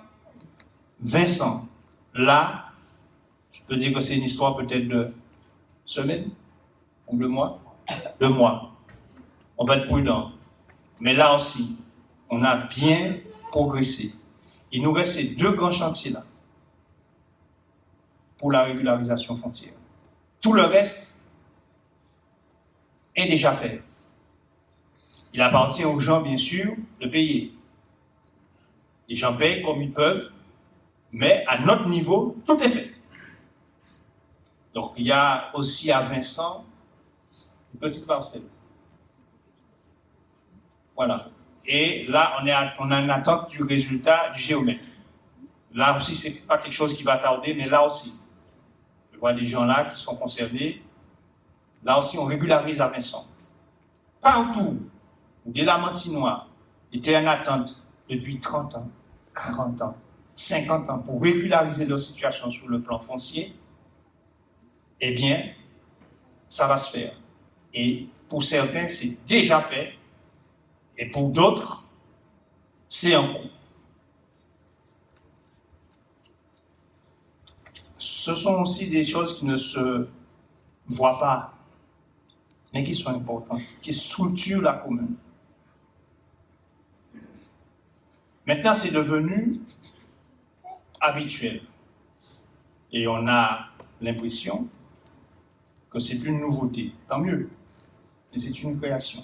Vincent, là, je peux dire que c'est une histoire peut-être de semaine ou de mois. De mois. On va être prudent. Mais là aussi, on a bien progressé. Il nous reste ces deux grands chantiers là pour la régularisation foncière. Tout le reste est déjà fait. Il appartient aux gens, bien sûr, de payer. Les gens payent comme ils peuvent, mais à notre niveau, tout est fait. Donc, il y a aussi à Vincent une petite parcelle. Voilà. Et là, on est en attente du résultat du géomètre. Là aussi, ce n'est pas quelque chose qui va tarder, mais là aussi, je vois des gens là qui sont concernés. Là aussi, on régularise à Vincent. Partout où des Lamentinois étaient en attente depuis 30 ans, 40 ans, 50 ans pour régulariser leur situation sur le plan foncier, eh bien, ça va se faire. Et pour certains, c'est déjà fait. Et pour d'autres, c'est en cours. Ce sont aussi des choses qui ne se voient pas, mais qui sont importantes, qui structurent la commune. Maintenant, c'est devenu habituel. Et on a l'impression que c'est une nouveauté. Tant mieux. Mais c'est une création.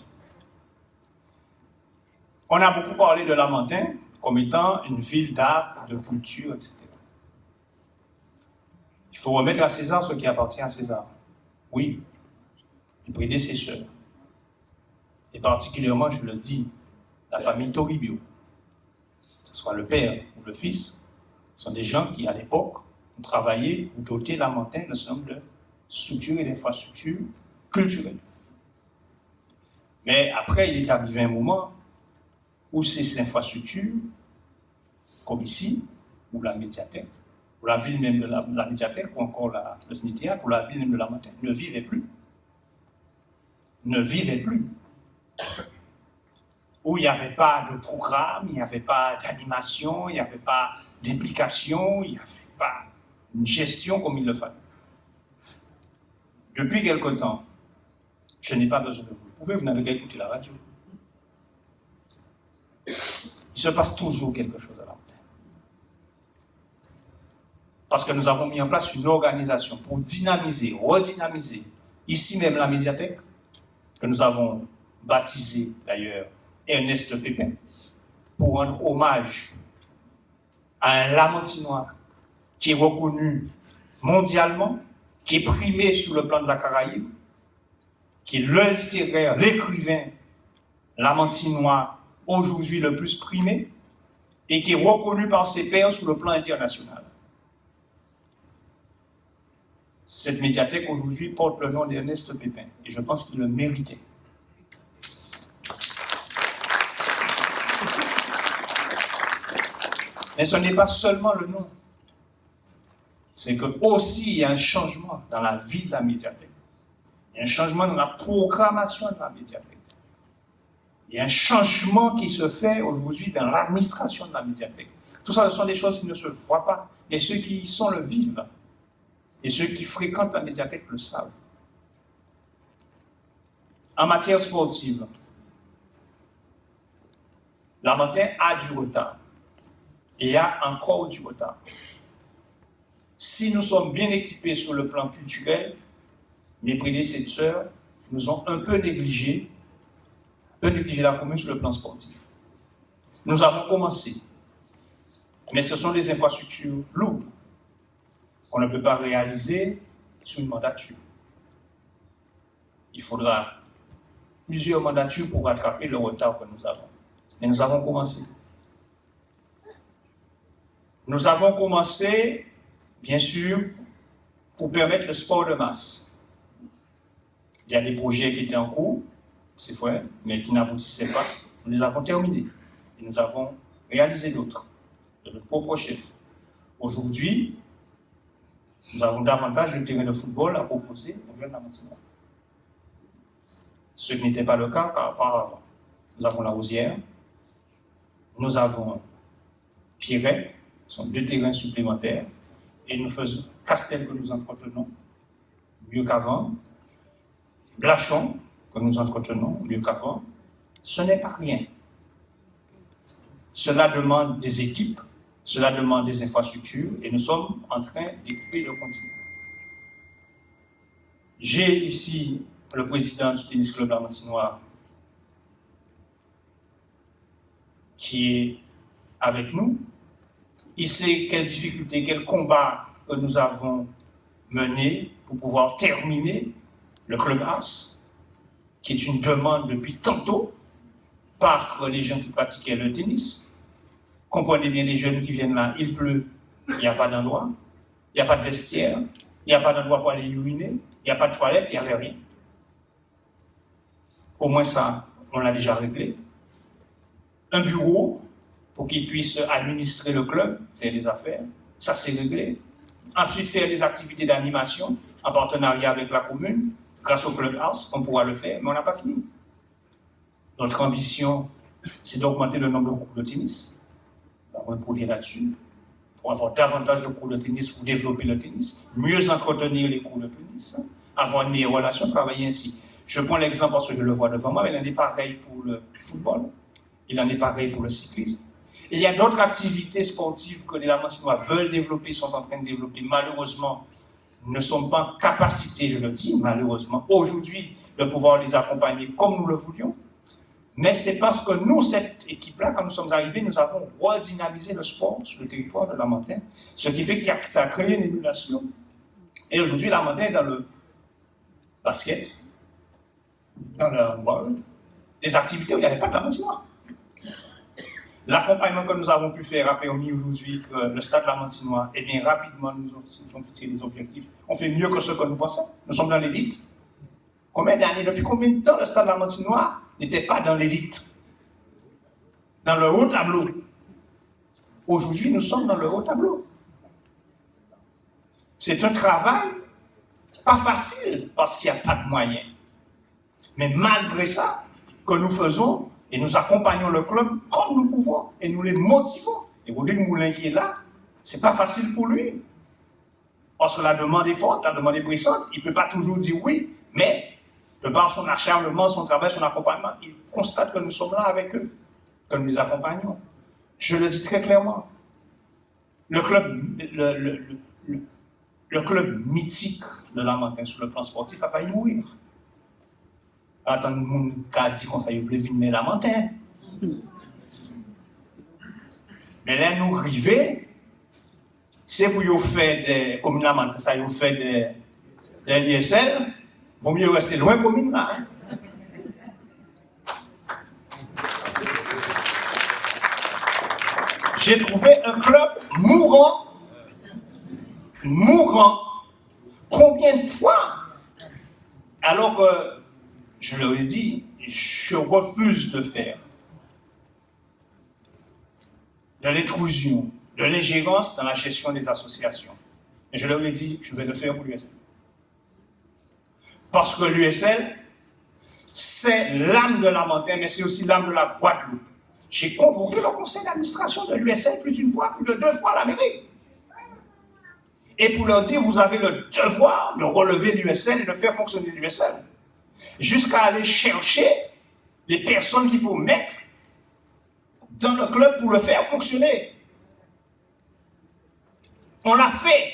On a beaucoup parlé de Lamentin comme étant une ville d'art, de culture, etc. Il faut remettre à César ce qui appartient à César. Oui, les prédécesseurs. Et particulièrement, je le dis, la famille Toribio, que ce soit le père ou le fils, sont des gens qui, à l'époque, ont travaillé pour doter Lamentin d'un certain nombre de structures et d'infrastructures culturelles. Mais après, il est arrivé un moment où ces infrastructures, comme ici, ou la médiathèque, ou la ville même de la médiathèque, ou encore le ciné-théâtre, ou la ville même de Lamentin, ne vivaient plus. Ne vivaient plus. Où il n'y avait pas de programme, il n'y avait pas d'animation, il n'y avait pas d'implication, il n'y avait pas une gestion comme il le fallait. Depuis quelque temps, je n'ai pas besoin de vous. Vous n'avez qu'à écouter la radio. Il se passe toujours quelque chose à Lamentin. Parce que nous avons mis en place une organisation pour dynamiser, redynamiser, ici même la médiathèque, que nous avons baptisée d'ailleurs Ernest Pépin, pour rendre hommage à un Lamentinois qui est reconnu mondialement, qui est primé sur le plan de la Caraïbe, qui est le littéraire, l'écrivain lamentinois aujourd'hui le plus primé et qui est reconnu par ses pairs sur le plan international. Cette médiathèque aujourd'hui porte le nom d'Ernest Pépin et je pense qu'il le méritait. Mais ce n'est pas seulement le nom. C'est que aussi il y a un changement dans la vie de la médiathèque. Il y a un changement dans la programmation de la médiathèque. Il y a un changement qui se fait aujourd'hui dans l'administration de la médiathèque. Tout ça, ce sont des choses qui ne se voient pas. Et ceux qui y sont le vivent. Et ceux qui fréquentent la médiathèque le savent. En matière sportive, Lamentin a du retard. Et a encore du retard. Si nous sommes bien équipés sur le plan culturel, mes prédécesseurs nous ont un peu négligé la commune sur le plan sportif. Nous avons commencé, mais ce sont des infrastructures lourdes qu'on ne peut pas réaliser sur une mandature. Il faudra plusieurs mandatures pour rattraper le retard que nous avons. Mais nous avons commencé. Nous avons commencé, bien sûr, pour permettre le sport de masse. Il y a des projets qui étaient en cours, c'est vrai, mais qui n'aboutissaient pas. Nous les avons terminés et nous avons réalisé d'autres, de notre propre chef. Aujourd'hui, nous avons davantage de terrains de football à proposer aux jeunes Lamantinois. Ce qui n'était pas le cas auparavant. Nous avons la Rosière, nous avons Pierrette, ce sont 2 terrains supplémentaires, et nous faisons Castel que nous entretenons mieux qu'avant, Blachon que nous entretenons mieux qu'avant. Ce n'est pas rien. Cela demande des équipes, cela demande des infrastructures, et nous sommes en train d'équiper le continent. J'ai ici le président du Tennis Club Lamantinois qui est avec nous. Il sait quelles difficultés, quels combats que nous avons menés pour pouvoir terminer le Club House, qui est une demande depuis tantôt par les gens qui pratiquaient le tennis. Comprenez bien, les jeunes qui viennent là, il pleut, il n'y a pas d'endroit, il n'y a pas de vestiaire, il n'y a pas d'endroit pour aller uriner, il n'y a pas de toilette, il n'y avait rien. Au moins ça, on l'a déjà réglé. Un bureau pour qu'ils puissent administrer le club, faire des affaires, ça c'est réglé. Ensuite, faire des activités d'animation en partenariat avec la commune, grâce au Club House, on pourra le faire, mais on n'a pas fini. Notre ambition, c'est d'augmenter le nombre de cours de tennis. Nous avons un projet là-dessus, pour avoir davantage de cours de tennis, pour développer le tennis, mieux entretenir les cours de tennis, avoir une meilleure relation, travailler ainsi. Je prends l'exemple parce que je le vois devant moi, mais il en est pareil pour le football, il en est pareil pour le cyclisme. Et il y a d'autres activités sportives que les Lamantinois veulent développer, sont en train de développer. Malheureusement, nous ne sommes pas en capacité, je le dis, malheureusement, aujourd'hui, de pouvoir les accompagner comme nous le voulions. Mais c'est parce que nous, cette équipe-là, quand nous sommes arrivés, nous avons redynamisé le sport sur le territoire de Lamentin, ce qui fait que ça a créé une émulation. Et aujourd'hui, Lamentin est dans le basket, dans le handball, des activités où il n'y avait pas de Lamantinois. L'accompagnement que nous avons pu faire a permis aujourd'hui que le stade Lamantinois, eh bien, rapidement, nous avons fixé des objectifs. On fait mieux que ce que nous pensions. Nous sommes dans l'élite. Combien d'années, depuis combien de temps le stade Lamantinois n'était pas dans l'élite? Dans le haut tableau. Aujourd'hui, nous sommes dans le haut tableau. C'est un travail pas facile parce qu'il n'y a pas de moyens. Mais malgré ça, que nous faisons, et nous accompagnons le club comme nous pouvons, et nous les motivons. Et Rodrigue Moulin qui est là, c'est pas facile pour lui. Parce que la demande est forte, la demande est pressante, il ne peut pas toujours dire oui, mais de par son acharnement, son travail, son accompagnement, il constate que nous sommes là avec eux, que nous les accompagnons. Je le dis très clairement. Le club mythique de Lamentin sur le plan sportif a failli mourir. Attends, le monde qui a dit qu'on a eu plus vite, mais Lamentin. Mais là, nous arrivons, c'est pour vous faire des communes, ça vous fait des l'ISL, vaut mieux rester loin commune là. Hein? J'ai trouvé un club mourant. Combien de fois? Alors que, je leur ai dit, je refuse de faire de l'intrusion, de l'ingérence dans la gestion des associations. Et je leur ai dit, je vais le faire pour l'USL. Parce que l'USL, c'est l'âme de Lamentin, mais c'est aussi l'âme de la Guadeloupe. J'ai convoqué le conseil d'administration de l'USL plus d'une fois, plus de 2 fois à la mairie. Et pour leur dire, vous avez le devoir de relever l'USL et de faire fonctionner l'USL. Jusqu'à aller chercher les personnes qu'il faut mettre dans le club pour le faire fonctionner. On l'a fait.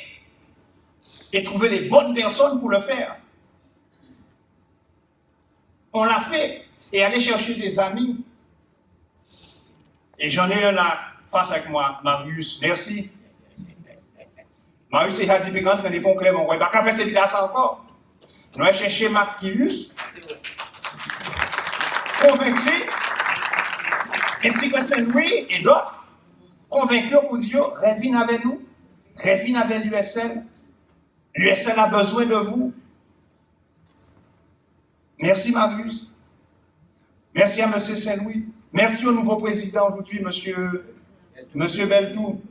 Et trouver les bonnes personnes pour le faire. On l'a fait. Et aller chercher des amis. Et j'en ai un là, face avec moi, Marius. Merci. Marius, il a dit que quand on est bon clair, on ne va pas faire ces vidéos encore. Nous allons chercher Marius, convaincu, ainsi que Saint-Louis et d'autres, convaincre pour dire, revine avec nous, revine avec l'USL. L'USL a besoin de vous. Merci Marius. Merci à M. Saint-Louis. Merci au nouveau président aujourd'hui, M. Beltou.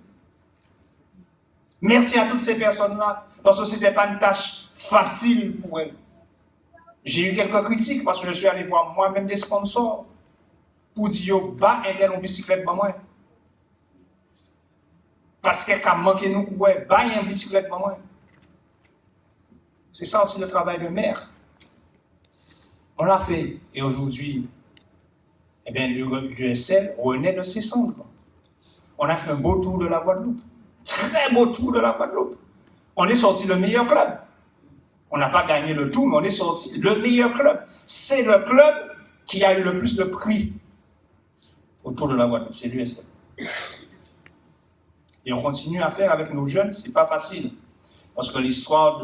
Merci à toutes ces personnes-là, parce que ce n'était pas une tâche facile pour elles. J'ai eu quelques critiques parce que je suis allé voir moi-même des sponsors pour dire, bah, un tel en bicyclette, bah, moi. Parce qu'elle a manqué nous, ouais, bah, un bicyclette, bah, moi. C'est ça aussi le travail de maire. On l'a fait. Et aujourd'hui, eh bien, l'USL renaît de ses cendres. On a fait un beau tour de la Guadeloupe. Très beau tour de la Guadeloupe. On est sorti le meilleur club. On n'a pas gagné le tour, mais on est sorti le meilleur club. C'est le club qui a eu le plus de prix autour de la Guadeloupe. C'est l'USL. Et on continue à faire avec nos jeunes. C'est pas facile. Parce que l'histoire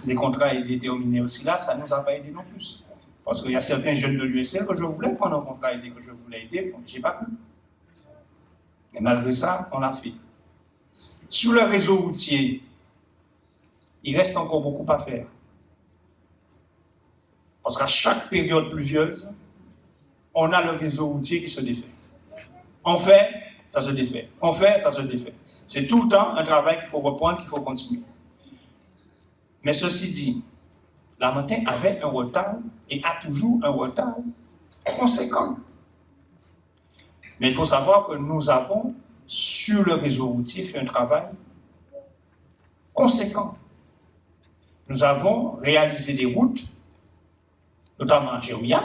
des contrats aidés terminés aussi là, ça ne nous a pas aidé non plus. Parce qu'il y a certains jeunes de l'USL que je voulais prendre un contrat aidé, que je voulais aider, je n'ai pas pu. Et malgré ça, on l'a fait. Sur le réseau routier, il reste encore beaucoup à faire. Parce qu'à chaque période pluvieuse, on a le réseau routier qui se défait. On fait, ça se défait. On fait, ça se défait. C'est tout le temps un travail qu'il faut reprendre, qu'il faut continuer. Mais ceci dit, la montagne avait un retard et a toujours un retard conséquent. Mais il faut savoir que nous avons, sur le réseau routier, fait un travail conséquent. Nous avons réalisé des routes, notamment à Jérumiac,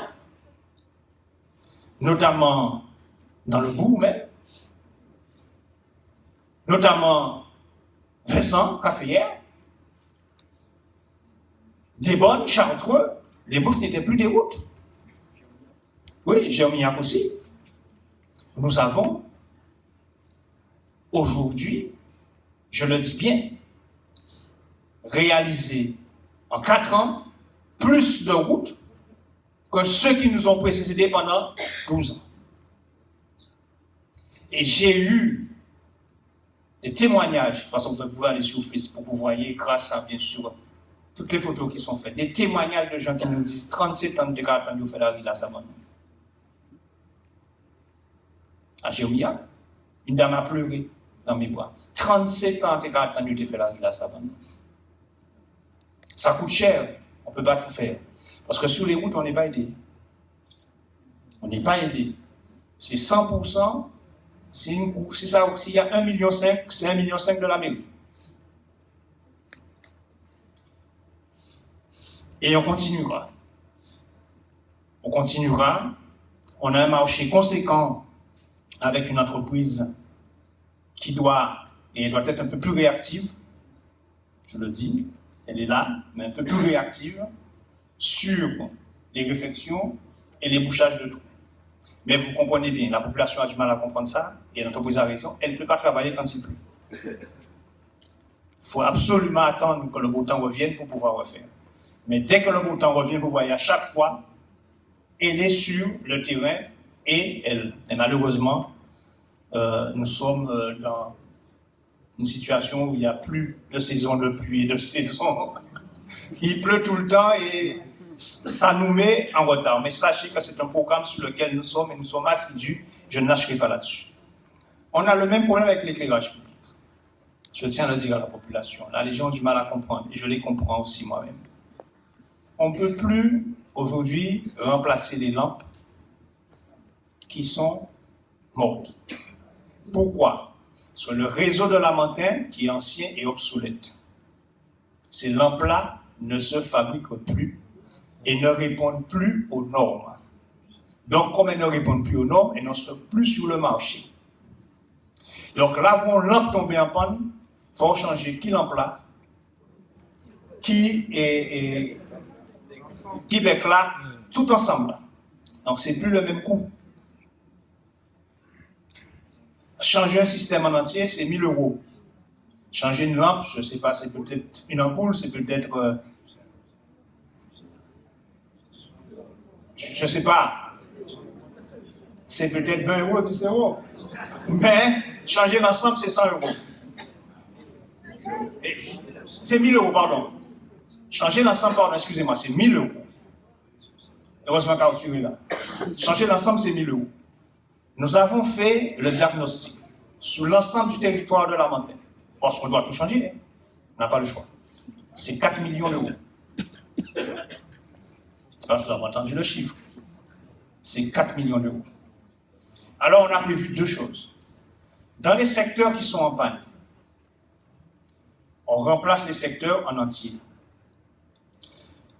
notamment dans le bourg même, notamment Vincent, Caféière, des bonnes, Chartreux, les routes n'étaient plus des routes. Oui, Jérumiac aussi. Nous avons aujourd'hui, je le dis bien, réalisé en 4 ans plus de routes que ceux qui nous ont précédés pendant 12 ans. Et j'ai eu des témoignages, de toute façon vous pouvez aller sur Facebook, vous voyez, grâce à bien sûr toutes les photos qui sont faites, des témoignages de gens qui nous disent 37 ans de carton de faire la ville à Savane. À Jérumiac, une dame a pleuré dans mes bras. 37 ans de carton de faire la ville à Savane. Ça coûte cher, on ne peut pas tout faire. Parce que sur les routes, on n'est pas aidé. On n'est pas aidé. C'est 100%, c'est ça, s'il y a 1,5 million, c'est 1,5 million de la mairie. Et on continuera. On continuera. On a un marché conséquent avec une entreprise qui doit être un peu plus réactive. Je le dis, elle est là, mais un peu plus réactive sur les réflexions et les bouchages de tout. Mais vous comprenez bien, la population a du mal à comprendre ça, et l'entreprise a raison, elle ne peut pas travailler quand il pleut. Il faut absolument attendre que le beau temps revienne pour pouvoir refaire. Mais dès que le beau temps revient, vous voyez à chaque fois, elle est sur le terrain et elle. Et malheureusement, nous sommes dans une situation où il n'y a plus de saison de pluie et de saison. Il pleut tout le temps et ça nous met en retard. Mais sachez que c'est un programme sur lequel nous sommes et nous sommes assidus. Je ne lâcherai pas là-dessus. On a le même problème avec l'éclairage public. Je tiens à le dire à la population. Là, les gens ont du mal à comprendre et je les comprends aussi moi-même. On ne peut plus aujourd'hui remplacer les lampes qui sont mortes. Pourquoi? Parce que le réseau de la montagne, qui est ancien et obsolète, ces lampes-là ne se fabriquent plus et ne répondent plus aux normes. Donc, comme elles ne répondent plus aux normes, elles ne sont plus sur le marché. Donc là, vont lampe tomber en panne, il faut changer qui lampe là, qui bec là, tout ensemble. Donc, c'est plus le même coût. Changer un système en entier, c'est 1 000 €. Changer une lampe, je ne sais pas, c'est peut-être une ampoule, c'est peut-être... je ne sais pas. C'est peut-être 20 €, 10 €. Mais changer l'ensemble, c'est 100 euros. C'est 1000 euros, pardon. Changer l'ensemble, pardon, excusez-moi, c'est 1000 euros. Heureusement qu'à suivre là. Changer l'ensemble, c'est 1000 euros. Nous avons fait le diagnostic sur l'ensemble du territoire de la montagne. Parce qu'on doit tout changer, hein. On n'a pas le choix. C'est 4 millions d'euros. C'est pas que vous avez entendu le chiffre. C'est 4 millions d'euros. Alors, on a prévu deux choses. Dans les secteurs qui sont en panne, on remplace les secteurs en entier.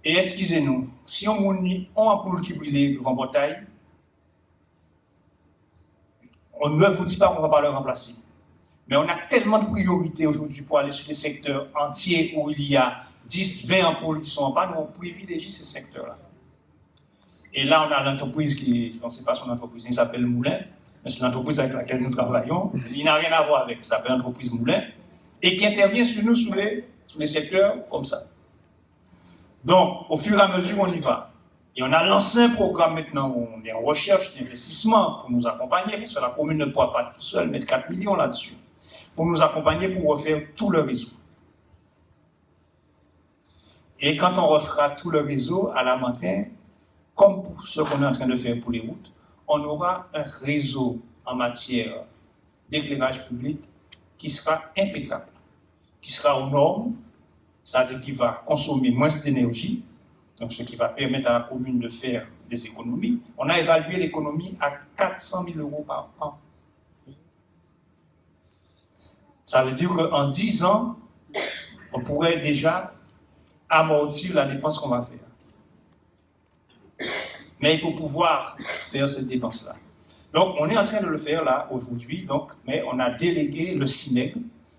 Et excusez-nous, si on a un poule qui brûle devant bataille, on ne vous dit pas qu'on ne va pas le remplacer. Mais on a tellement de priorités aujourd'hui pour aller sur des secteurs entiers où il y a 10, 20 ampoules qui sont en panne, on privilégie ces secteurs-là. Et là, on a l'entreprise qui, on ne sait pas son entreprise, il s'appelle Moulin, mais c'est l'entreprise avec laquelle nous travaillons, il n'a rien à voir avec, ça s'appelle l'entreprise Moulin, et qui intervient sur nous sur les secteurs comme ça. Donc, au fur et à mesure, on y va. Et on a lancé un programme maintenant où on est en recherche d'investissement pour nous accompagner, parce que la commune ne pourra pas tout seul mettre 4 millions là-dessus, pour nous accompagner pour refaire tout le réseau. Et quand on refera tout le réseau à la matin, comme pour ce qu'on est en train de faire pour les routes, on aura un réseau en matière d'éclairage public qui sera impeccable, qui sera aux normes, c'est-à-dire qui va consommer moins d'énergie, donc ce qui va permettre à la commune de faire des économies. On a évalué l'économie à 400 000 euros par an. Ça veut dire qu'en 10 ans, on pourrait déjà amortir la dépense qu'on va faire. Mais il faut pouvoir faire cette dépense-là. Donc, on est en train de le faire là, aujourd'hui, mais on a délégué le CIMEC,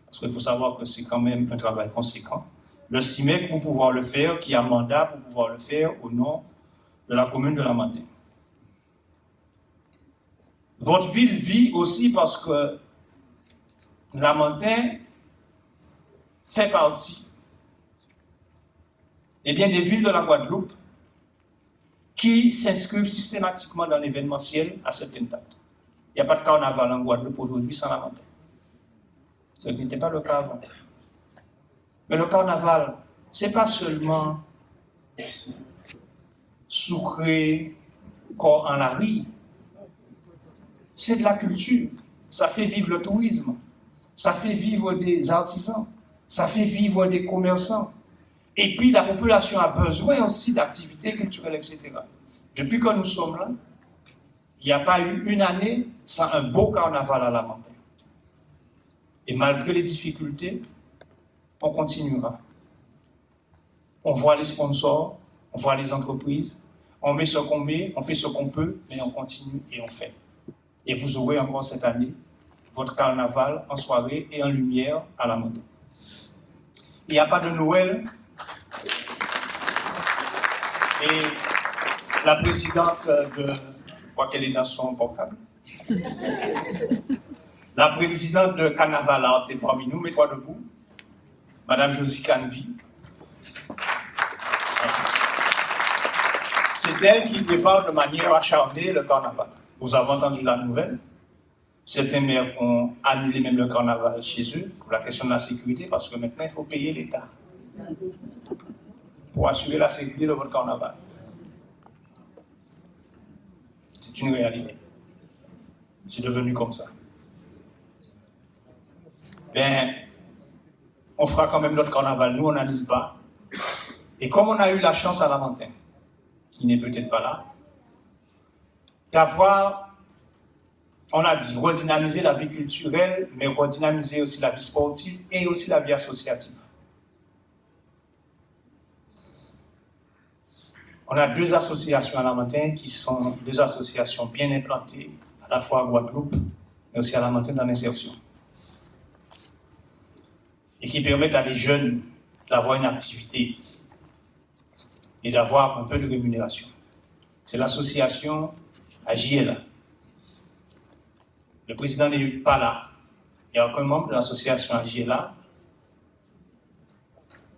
parce qu'il faut savoir que c'est quand même un travail conséquent, le CIMEC pour pouvoir le faire, qui a mandat pour pouvoir le faire au nom de la commune de Lamantin. Votre ville vit aussi parce que Lamantin fait partie des villes de la Guadeloupe qui s'inscrivent systématiquement dans l'événementiel à certaines dates. Il n'y a pas de carnaval en Guadeloupe aujourd'hui sans Lamantin. Ce n'était pas le cas avant. Mais le carnaval, ce n'est pas seulement sucré corps en la riz. C'est de la culture. Ça fait vivre le tourisme. Ça fait vivre des artisans. Ça fait vivre des commerçants. Et puis la population a besoin aussi d'activités culturelles, etc. Depuis que nous sommes là, il n'y a pas eu une année sans un beau carnaval à Lamantin. Et malgré les difficultés, on continuera. On voit les sponsors, on voit les entreprises, on met ce qu'on met, on fait ce qu'on peut, mais on continue et on fait. Et vous aurez encore cette année votre carnaval en soirée et en lumière à Lamantin. Il n'y a pas de Noël. Et la présidente je crois qu'elle est dans son portable. La présidente de Carnaval est parmi nous, mets-toi debout. Madame Josie Canvi. C'est elle qui prépare de manière acharnée le carnaval. Vous avez entendu la nouvelle. Certains maires ont annulé même le carnaval chez eux pour la question de la sécurité, parce que maintenant il faut payer l'État pour assurer la sécurité de votre carnaval. C'est une réalité. C'est devenu comme ça. Ben, on fera quand même notre carnaval. Nous, on n'annule pas. Et comme on a eu la chance à Lamantin, qui n'est peut-être pas là, d'avoir, on a dit, redynamiser la vie culturelle, mais redynamiser aussi la vie sportive et aussi la vie associative. On a deux associations à Lamantin qui sont deux associations bien implantées, à la fois à Guadeloupe, mais aussi à Lamantin dans l'insertion. Et qui permettent à des jeunes d'avoir une activité et d'avoir un peu de rémunération. C'est l'association AJLA. Le président n'est pas là. Il n'y a aucun membre de l'association AJLA.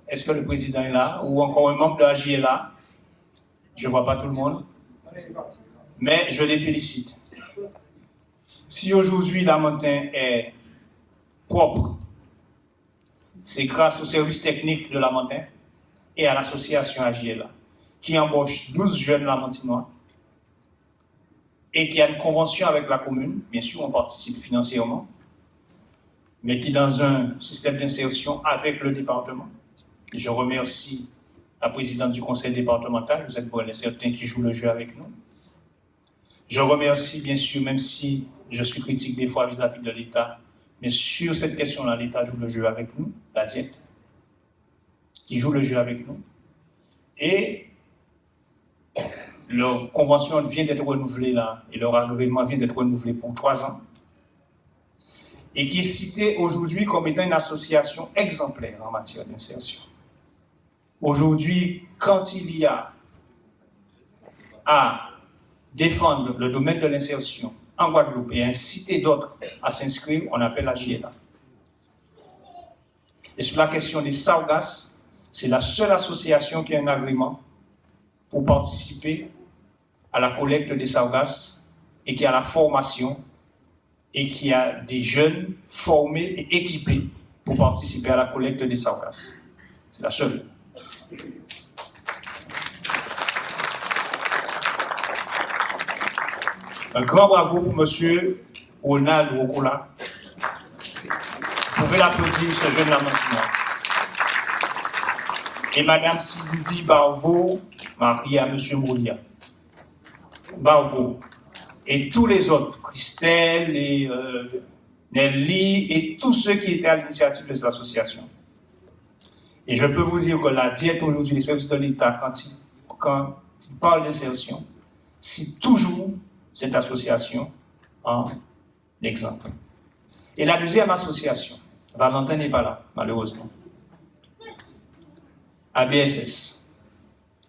Est-ce que le président est là? Ou encore un membre de AJLA? Je ne vois pas tout le monde. Mais je les félicite. Si aujourd'hui Lamentin est propre, c'est grâce au service technique de Lamentin et à l'association AGLA, qui embauche 12 jeunes Lamentinois et qui a une convention avec la commune. Bien sûr, on participe financièrement, mais qui est dans un système d'insertion avec le département. Je remercie la présidente du conseil départemental, vous êtes bon et certain, qui joue le jeu avec nous. Je remercie, bien sûr, même si je suis critique des fois vis-à-vis de l'État, mais sur cette question-là, l'État joue le jeu avec nous, la diète, qui joue le jeu avec nous. Et leur convention vient d'être renouvelée là, et leur agrément vient d'être renouvelé pour 3 ans, et qui est citée aujourd'hui comme étant une association exemplaire en matière d'insertion. Aujourd'hui, quand il y a à défendre le domaine de l'insertion en Guadeloupe et inciter d'autres à s'inscrire, on appelle la GLA. Et sur la question des Saugas, c'est la seule association qui a un agrément pour participer à la collecte des Saugas et qui a la formation et qui a des jeunes formés et équipés pour participer à la collecte des Saugas. C'est la seule. Un grand bravo pour M. Ronald Wokola. Vous pouvez l'applaudir, ce jeune Lamentinois. Et Mme Sylvie Barbeau, mariée à M. Moulia. Barbeau. Et tous les autres, Christelle et Nelly, et tous ceux qui étaient à l'initiative de cette association. Et je peux vous dire que la diète aujourd'hui, les services de l'État, quand il parle d'insertion, cite toujours cette association en exemple. Et la deuxième association, Valentin n'est pas là, malheureusement, ABSS,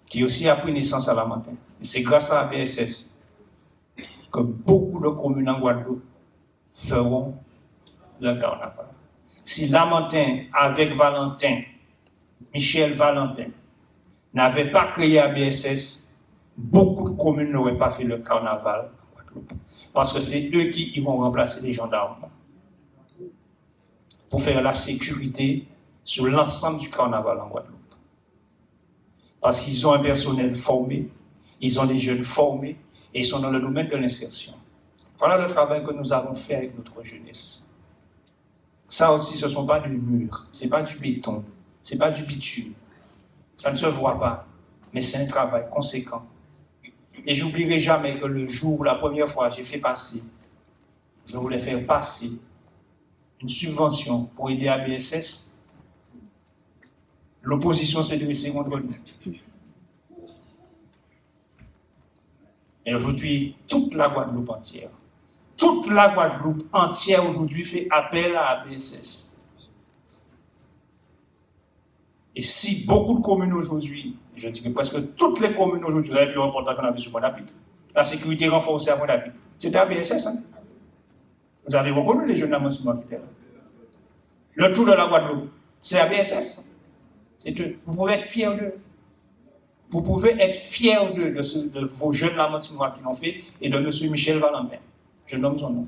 qui aussi a pris naissance à Lamentin. Et c'est grâce à ABSS que beaucoup de communes en Guadeloupe feront le carnaval. Si Lamentin, avec Valentin, Michel Valentin, n'avait pas créé ABSS, beaucoup de communes n'auraient pas fait le carnaval en Guadeloupe. Parce que c'est eux qui vont remplacer les gendarmes pour faire la sécurité sur l'ensemble du carnaval en Guadeloupe. Parce qu'ils ont un personnel formé, ils ont des jeunes formés et ils sont dans le domaine de l'insertion. Voilà le travail que nous avons fait avec notre jeunesse. Ça aussi, ce ne sont pas du mur, ce n'est pas du béton, ce n'est pas du bitume. Ça ne se voit pas, mais c'est un travail conséquent. Et j'oublierai jamais que le jour, la première fois, j'ai fait passer, je voulais faire passer une subvention pour aider ABSS. L'opposition s'est dressée contre nous. Et aujourd'hui, toute la Guadeloupe entière aujourd'hui fait appel à ABSS. Et si beaucoup de communes aujourd'hui, je dirais presque toutes les communes aujourd'hui, vous avez vu le reportage qu'on avait sur Pointe-à-Pitre, la sécurité renforcée à Pointe-à-Pitre, c'était ABSS. Hein? Vous avez reconnu les jeunes Lamentinois qui étaient là. Le tour de la Guadeloupe, c'est ABSS. C'est eux. Vous pouvez être fiers d'eux. Vous pouvez être fiers d'eux, de vos jeunes Lamentinois qui l'ont fait, et de M. Michel Valentin. Je nomme son nom.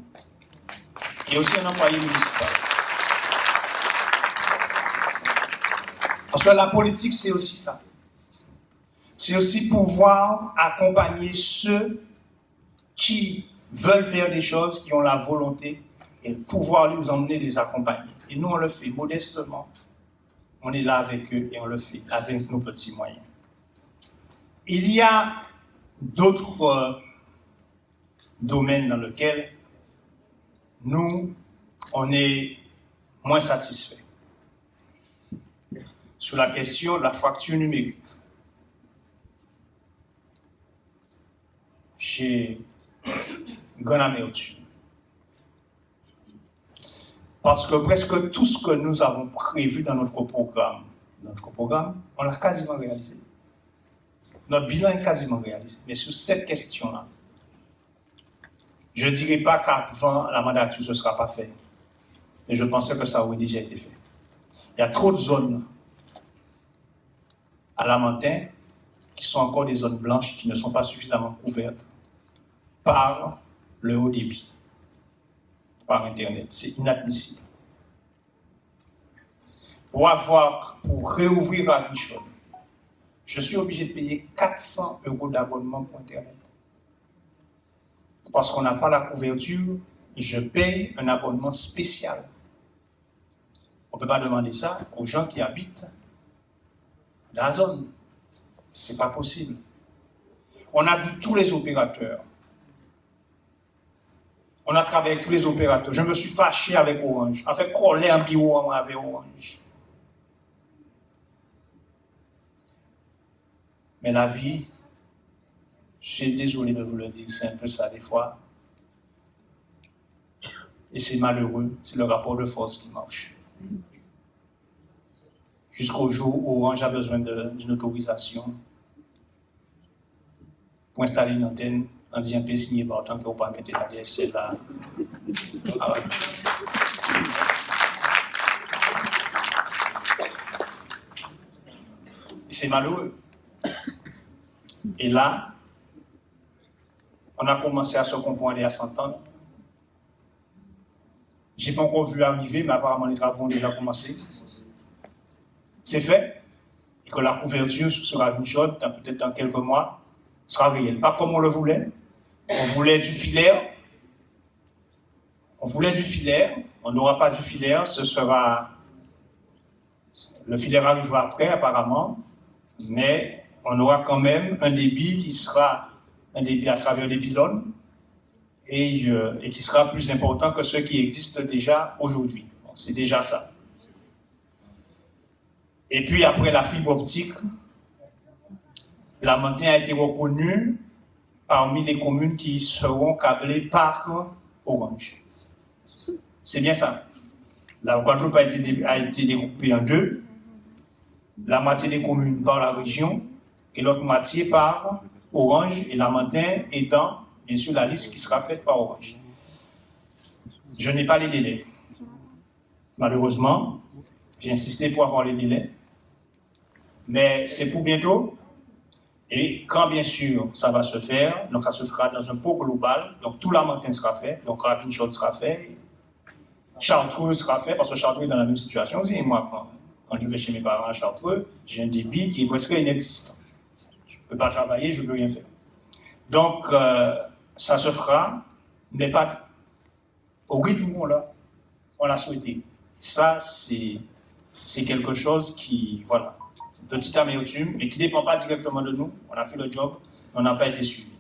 Qui est aussi un employé municipal. Parce que la politique, c'est aussi ça. C'est aussi pouvoir accompagner ceux qui veulent faire des choses, qui ont la volonté, et pouvoir les emmener, les accompagner. Et nous, on le fait modestement. On est là avec eux et on le fait avec nos petits moyens. Il y a d'autres domaines dans lesquels nous, on est moins satisfaits. Sur la question de la fracture numérique, j'ai grande amertume. Parce que presque tout ce que nous avons prévu dans notre programme, on l'a quasiment réalisé. Notre bilan est quasiment réalisé. Mais sur cette question-là, je ne dirais pas qu'avant la mandature, ce ne sera pas fait. Et je pensais que ça aurait déjà été fait. Il y a trop de zones à Lamentin qui sont encore des zones blanches qui ne sont pas suffisamment couvertes par le haut débit. par Internet. C'est inadmissible. Pour réouvrir Ravine Chaude, je suis obligé de payer 400 € d'abonnement pour Internet. Parce qu'on n'a pas la couverture, je paye un abonnement spécial. On ne peut pas demander ça aux gens qui habitent dans la zone. Ce n'est pas possible. On a vu tous les opérateurs. On a travaillé avec tous les opérateurs. Je me suis fâché avec Orange. En fait, coller un bureau avec Orange. Mais la vie, je suis désolé de vous le dire, c'est un peu ça des fois. Et c'est malheureux, c'est le rapport de force qui marche. Jusqu'au jour où Orange a besoin d'une autorisation pour installer une antenne, en disant que signé par tant qu'on ne peut pas mettre la DSL là. C'est malheureux. Et là, on a commencé à se comprendre et à s'entendre. Je n'ai pas encore vu arriver, mais apparemment les travaux ont déjà commencé. C'est fait. Et que la couverture sur Ravine Chaude, peut-être dans quelques mois, sera réelle. Pas comme on le voulait. On voulait du filaire. On n'aura pas du filaire. Le filaire arrivera après, apparemment. Mais on aura quand même un débit qui sera un débit à travers les pylônes et qui sera plus important que ceux qui existent déjà aujourd'hui. Bon, c'est déjà ça. Et puis après la fibre optique, la Montagne a été reconnue parmi les communes qui seront câblées par Orange. C'est bien ça. La Guadeloupe a été découpée en deux. La moitié des communes par la région et l'autre moitié par Orange et la Montagne étant bien sûr la liste qui sera faite par Orange. Je n'ai pas les délais. Malheureusement, j'ai insisté pour avoir les délais, mais c'est pour bientôt. Et quand bien sûr ça va se faire, donc ça se fera dans un pot global, donc tout la Montagne sera fait, donc Ravine Chaude sera fait, Chartreux sera fait, parce que Chartreux est dans la même situation aussi. Moi, quand je vais chez mes parents à Chartreux, j'ai un débit qui est presque inexistant. Je ne peux pas travailler, je ne peux rien faire. Donc, ça se fera, mais pas au rythme où on l'a souhaité. Ça, c'est quelque chose qui, voilà, c'est une petite amertume, mais qui ne dépend pas directement de nous. On a fait le job, mais on n'a pas été suivi.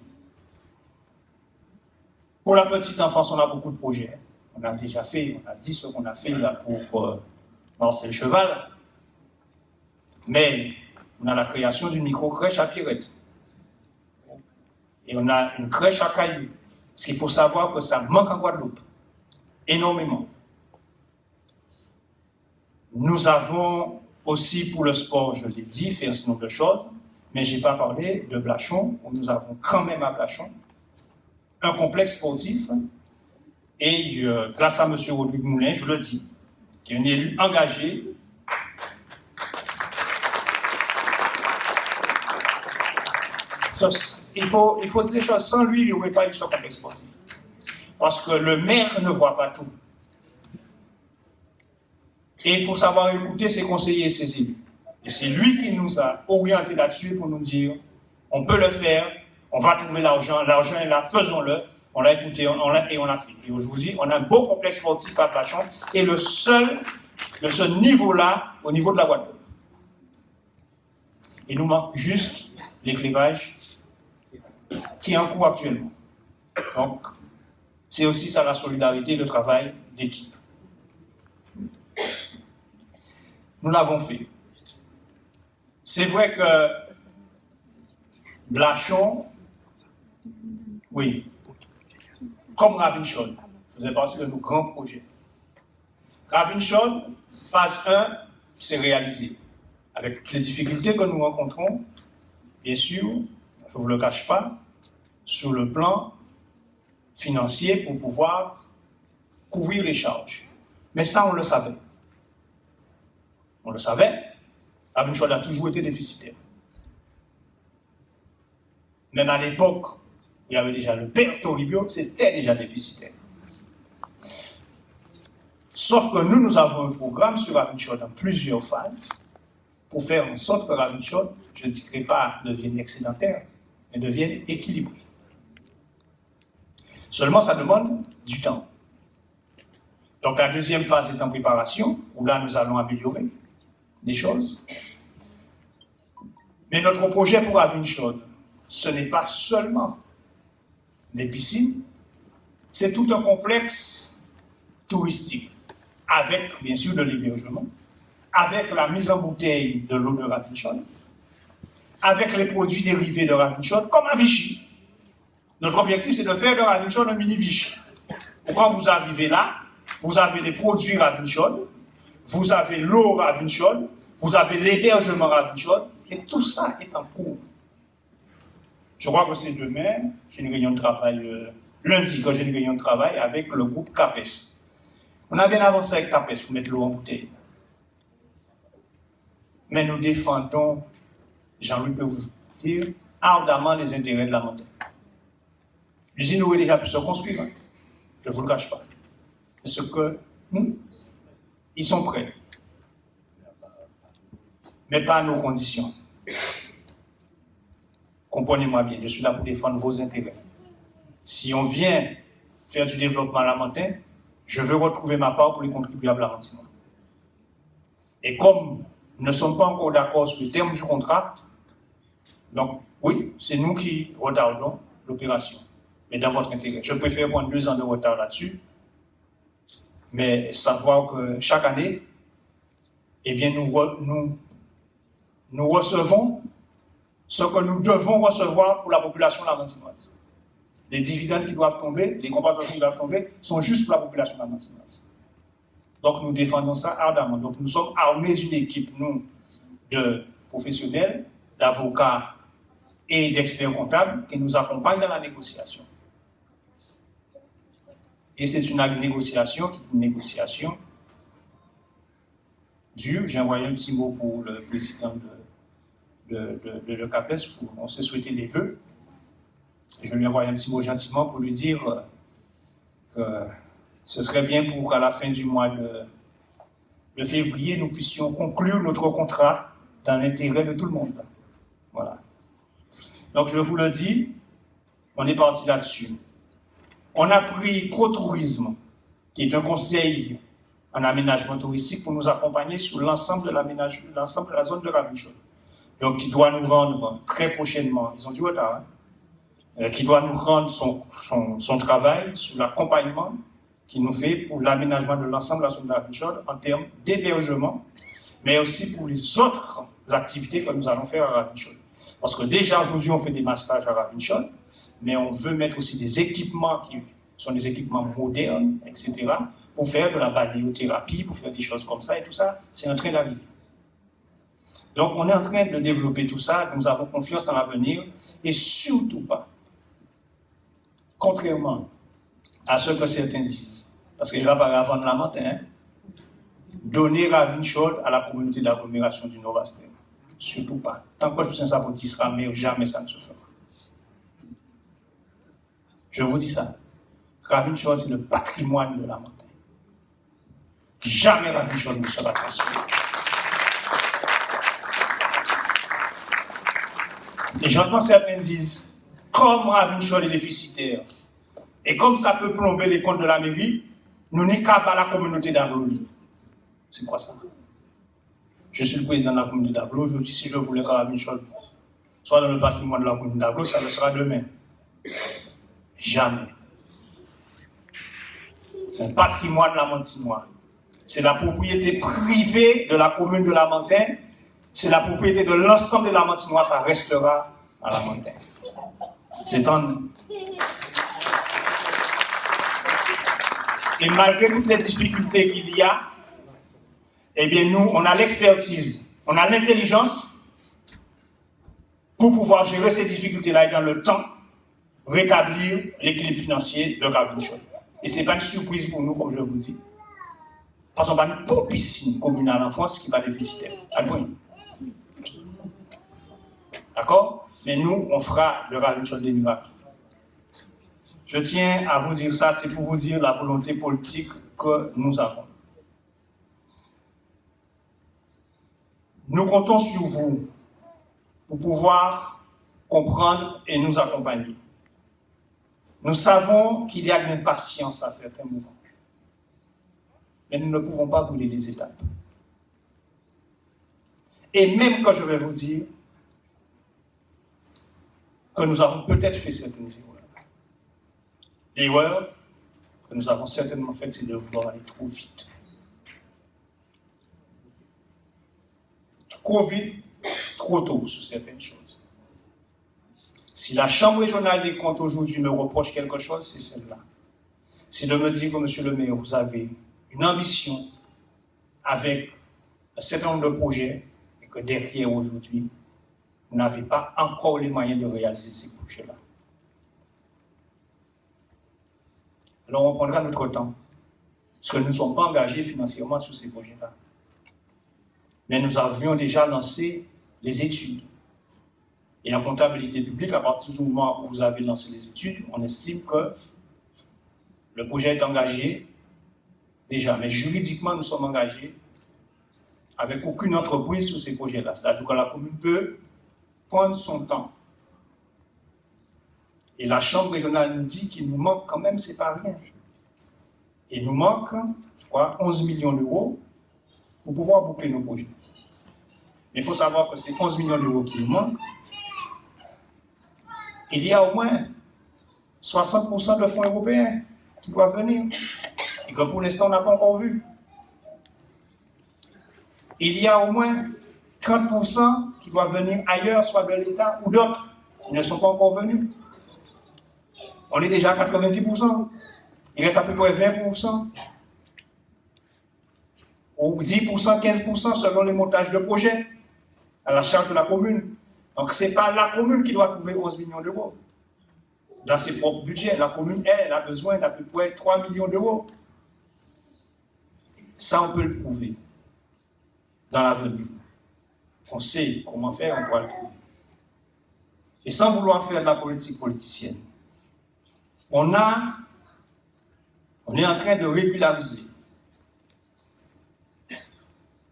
Pour la petite enfance, on a beaucoup de projets. On a déjà fait, on a dit ce qu'on a fait là pour Marcel Cheval. Mais on a la création d'une micro-crèche à Pierrette. Et on a une crèche à Caillou. Parce qu'il faut savoir que ça manque en Guadeloupe. Énormément. Nous avons aussi pour le sport, je l'ai dit, fait un certain nombre de choses. Mais je n'ai pas parlé de Blachon, où nous avons quand même à Blachon un complexe sportif. Et grâce à M. Rodrigue Moulin, je le dis, qui est un élu engagé, il faut dire les choses, sans lui, il n'y aurait pas eu ce complexe sportif. Parce que le maire ne voit pas tout. Et il faut savoir écouter ses conseillers et ses élus. Et c'est lui qui nous a orientés là-dessus pour nous dire, on peut le faire, on va trouver l'argent est là, faisons-le. On l'a écouté et on l'a fait. Et aujourd'hui, on a un beau complexe sportif à Blachon et le seul de ce niveau-là, au niveau de la Guadeloupe. Il nous manque juste l'éclairage qui est en cours actuellement. Donc, c'est aussi ça la solidarité et le travail d'équipe. Nous l'avons fait. C'est vrai que Blachon, oui, comme Ravine Chaude, faisait partie de nos grands projets. Ravine Chaude, phase 1, c'est réalisé. Avec les difficultés que nous rencontrons, bien sûr, je ne vous le cache pas, sur le plan financier pour pouvoir couvrir les charges. Mais ça, on le savait. On le savait. Ravine Chaude a toujours été déficitaire. Même à l'époque, il y avait déjà le père Toribio, c'était déjà déficitaire. Sauf que nous avons un programme sur Ravenshaw dans plusieurs phases pour faire en sorte que Ravenshaw, je ne dirais pas devienne excédentaire, mais devienne équilibré. Seulement, ça demande du temps. Donc, la deuxième phase est en préparation, où là, nous allons améliorer des choses. Mais notre projet pour Ravenshaw, ce n'est pas seulement des piscines, c'est tout un complexe touristique, avec, bien sûr, de l'hébergement, avec la mise en bouteille de l'eau de Ravenshaw, avec les produits dérivés de Ravenshaw, comme à Vichy. Notre objectif, c'est de faire de Ravenshaw un mini-Vichy. Quand vous arrivez là, vous avez les produits Ravenshaw, vous avez l'eau Ravenshaw, vous avez l'hébergement Ravenshaw, et tout ça est en cours. Je crois que c'est demain, j'ai une réunion de travail, lundi, quand j'ai une réunion de travail avec le groupe CAPES. On a bien avancé avec CAPES pour mettre l'eau en bouteille. Mais nous défendons, Jean-Louis peut vous dire, ardemment les intérêts de la montagne. L'usine aurait déjà pu se construire, hein. Je ne vous le cache pas. Parce que ils sont prêts. Mais pas à nos conditions. Comprenez-moi bien, je suis là pour défendre vos intérêts. Si on vient faire du développement lamentin, je veux retrouver ma part pour les contribuables lamentinois. Et comme nous ne sommes pas encore d'accord sur le terme du contrat, donc oui, c'est nous qui retardons l'opération, mais dans votre intérêt. Je préfère prendre 2 ans de retard là-dessus, mais savoir que chaque année, eh bien, nous recevons ce que nous devons recevoir pour la population lamentinoise. Les dividendes qui doivent tomber, les compensations qui doivent tomber, sont juste pour la population lamentinoise. Donc nous défendons ça ardemment. Donc nous sommes armés d'une équipe, nous, de professionnels, d'avocats et d'experts comptables qui nous accompagnent dans la négociation. Et c'est une négociation qui est une négociation dure. J'ai envoyé un petit mot pour le président de CAPES, on s'est souhaité les vœux. Et je lui ai envoyé un petit mot gentiment pour lui dire que ce serait bien pour qu'à la fin du mois de février, nous puissions conclure notre contrat dans l'intérêt de tout le monde. Voilà. Donc je vous le dis, on est parti là-dessus. On a pris ProTourisme, qui est un conseil en aménagement touristique, pour nous accompagner sur l'ensemble de la zone de Ravenshaw. Donc qui doit nous rendre très prochainement, ils ont du retard, qui doit nous rendre son travail sur l'accompagnement qu'il nous fait pour l'aménagement de l'ensemble de la zone de Ravenshaw en termes d'hébergement, mais aussi pour les autres activités que nous allons faire à Ravenshaw. Parce que déjà aujourd'hui on fait des massages à Ravenshaw, mais on veut mettre aussi des équipements qui sont des équipements modernes, etc., pour faire de la balnéothérapie, pour faire des choses comme ça, et tout ça, c'est en train d'arriver. Donc on est en train de développer tout ça, nous avons confiance dans l'avenir, et surtout pas, contrairement à ce que certains disent, parce qu'il va pas avant la matin, donner Ravenshaw à la communauté d'agglomération du Nord-Est. Surtout pas. Tant que je suis un sabotis sera meilleur, jamais ça ne se fera. Je vous dis ça. Ravenshaw, c'est le patrimoine de la montagne. Jamais Ravenshaw ne sera transféré. Et j'entends certains disent, comme Ravenshaw est déficitaire, et comme ça peut plomber les comptes de la mairie, nous n'y qu'à pas la communauté d'Aglo. C'est quoi ça? Je suis le président de la communauté d'Aglo. Aujourd'hui, si je voulais que Ravenshaw soit dans le patrimoine de la communauté d'Aglo, ça le sera demain. Jamais. C'est un patrimoine lamentinois. C'est la propriété privée de la commune de Lamentin. C'est la propriété de l'ensemble de Lamentinois. Ça restera à Lamentin. C'est en... Et malgré toutes les difficultés qu'il y a, eh bien nous, on a l'expertise, on a l'intelligence pour pouvoir gérer ces difficultés-là et dans le temps, rétablir l'équilibre financier de Ravenshaw. Et ce n'est pas une surprise pour nous, comme je vous dis. Parce qu'on va une pauvre piscine communale en France qui va déficitaire. D'accord? Mais nous, on fera de Ravenshaw des miracles. Je tiens à vous dire ça, c'est pour vous dire la volonté politique que nous avons. Nous comptons sur vous pour pouvoir comprendre et nous accompagner. Nous savons qu'il y a de l'impatience à certains moments. Mais nous ne pouvons pas brûler les étapes. Et même quand je vais vous dire que nous avons peut-être fait certaines erreurs. L'erreur que nous avons certainement faite, c'est de vouloir aller trop vite. Trop vite, trop tôt sur certaines choses. Si la Chambre régionale des comptes aujourd'hui me reproche quelque chose, c'est celle-là. C'est de me dire que, monsieur le maire, vous avez une ambition avec un certain nombre de projets et que derrière aujourd'hui, vous n'avez pas encore les moyens de réaliser ces projets-là. Alors on prendra notre temps, parce que nous ne sommes pas engagés financièrement sur ces projets-là. Mais nous avions déjà lancé les études. Et en comptabilité publique, à partir du moment où vous avez lancé les études, on estime que le projet est engagé déjà. Mais juridiquement, nous sommes engagés avec aucune entreprise sur ces projets-là. C'est-à-dire que la commune peut prendre son temps. Et la Chambre régionale nous dit qu'il nous manque quand même, c'est pas rien. Il nous manque, je crois, 11 millions d'euros pour pouvoir boucler nos projets. Mais il faut savoir que ces 11 millions d'euros qui nous manquent, il y a au moins 60% de fonds européens qui doivent venir et que pour l'instant on n'a pas encore vu. Il y a au moins 30% qui doivent venir ailleurs, soit de l'État ou d'autres, qui ne sont pas encore venus. On est déjà à 90%. Il reste à peu près 20%. Ou 10%, 15% selon les montages de projets à la charge de la commune. Donc ce n'est pas la commune qui doit trouver 11 millions d'euros. Dans ses propres budgets, la commune, elle a besoin d'à peu près 3 millions d'euros. Ça, on peut le prouver dans l'avenir. On sait comment faire, on pourra le trouver. Et sans vouloir faire de la politique politicienne, on est en train de régulariser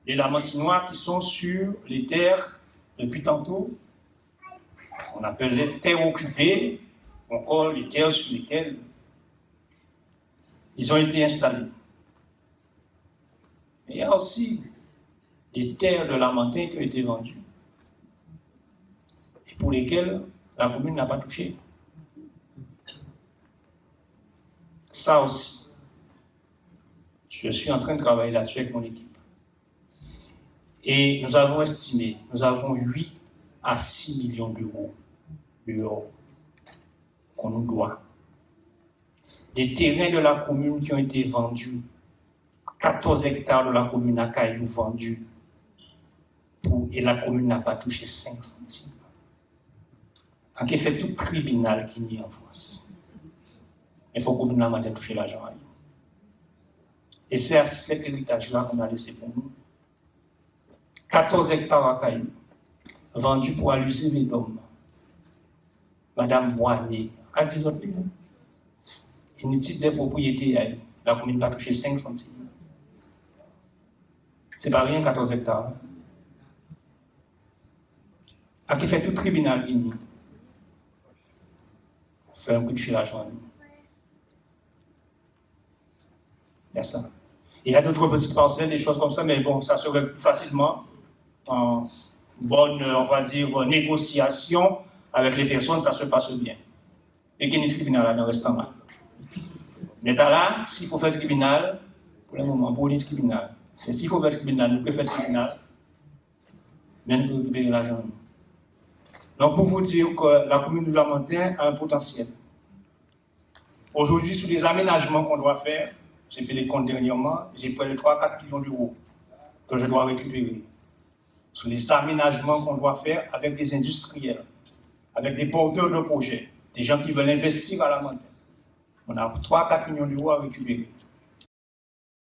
les Lamantinois qui sont sur les terres depuis tantôt. On appelle les terres occupées, encore les terres sur lesquelles ils ont été installés. Mais il y a aussi des terres de Lamentin qui ont été vendues et pour lesquelles la commune n'a pas touché. Ça aussi, je suis en train de travailler là-dessus avec mon équipe. Et nous avons estimé, nous avons 8 à 6 millions d'euros qu'on nous doit. Des terrains de la commune qui ont été vendus, 14 hectares de la commune à Caillou vendus, et la commune n'a pas touché 5 centimes. En qui fait tout tribunal qui n'y est en France. Il faut que la commune n'a touché l'argent. Et c'est à cet héritage-là qu'on a laissé pour nous. 14 hectares à Caillou, vendus pour Alucé Védom. Madame Voinet, à 10 autres livres. Une titre des propriétés, la commune n'a pas touché 5 centimes. C'est pas rien, 14 hectares. À qui fait tout tribunal qui n'y fait un coup de chez l'argent. Il y a ça. Il y a d'autres petites parcelles, des choses comme ça, mais bon, ça serait plus facilement en bonne, on va dire, négociation avec les personnes, ça se passe bien. Et qu'il y a un tribunal là, dans le restant là. Mais là, s'il faut faire le tribunal, pour le moment, pour le tribunal. Et s'il faut faire le tribunal, nous pouvons faire le tribunal, mais nous pouvons récupérer l'argent. Donc, pour vous dire que la commune de Lamentin a un potentiel. Aujourd'hui, sur les aménagements qu'on doit faire, j'ai fait les comptes dernièrement, j'ai près de 3-4 millions d'euros que je dois récupérer. Sur les aménagements qu'on doit faire avec des industriels, avec des porteurs de projets, des gens qui veulent investir à Lamentin. On a 3-4 millions d'euros à récupérer.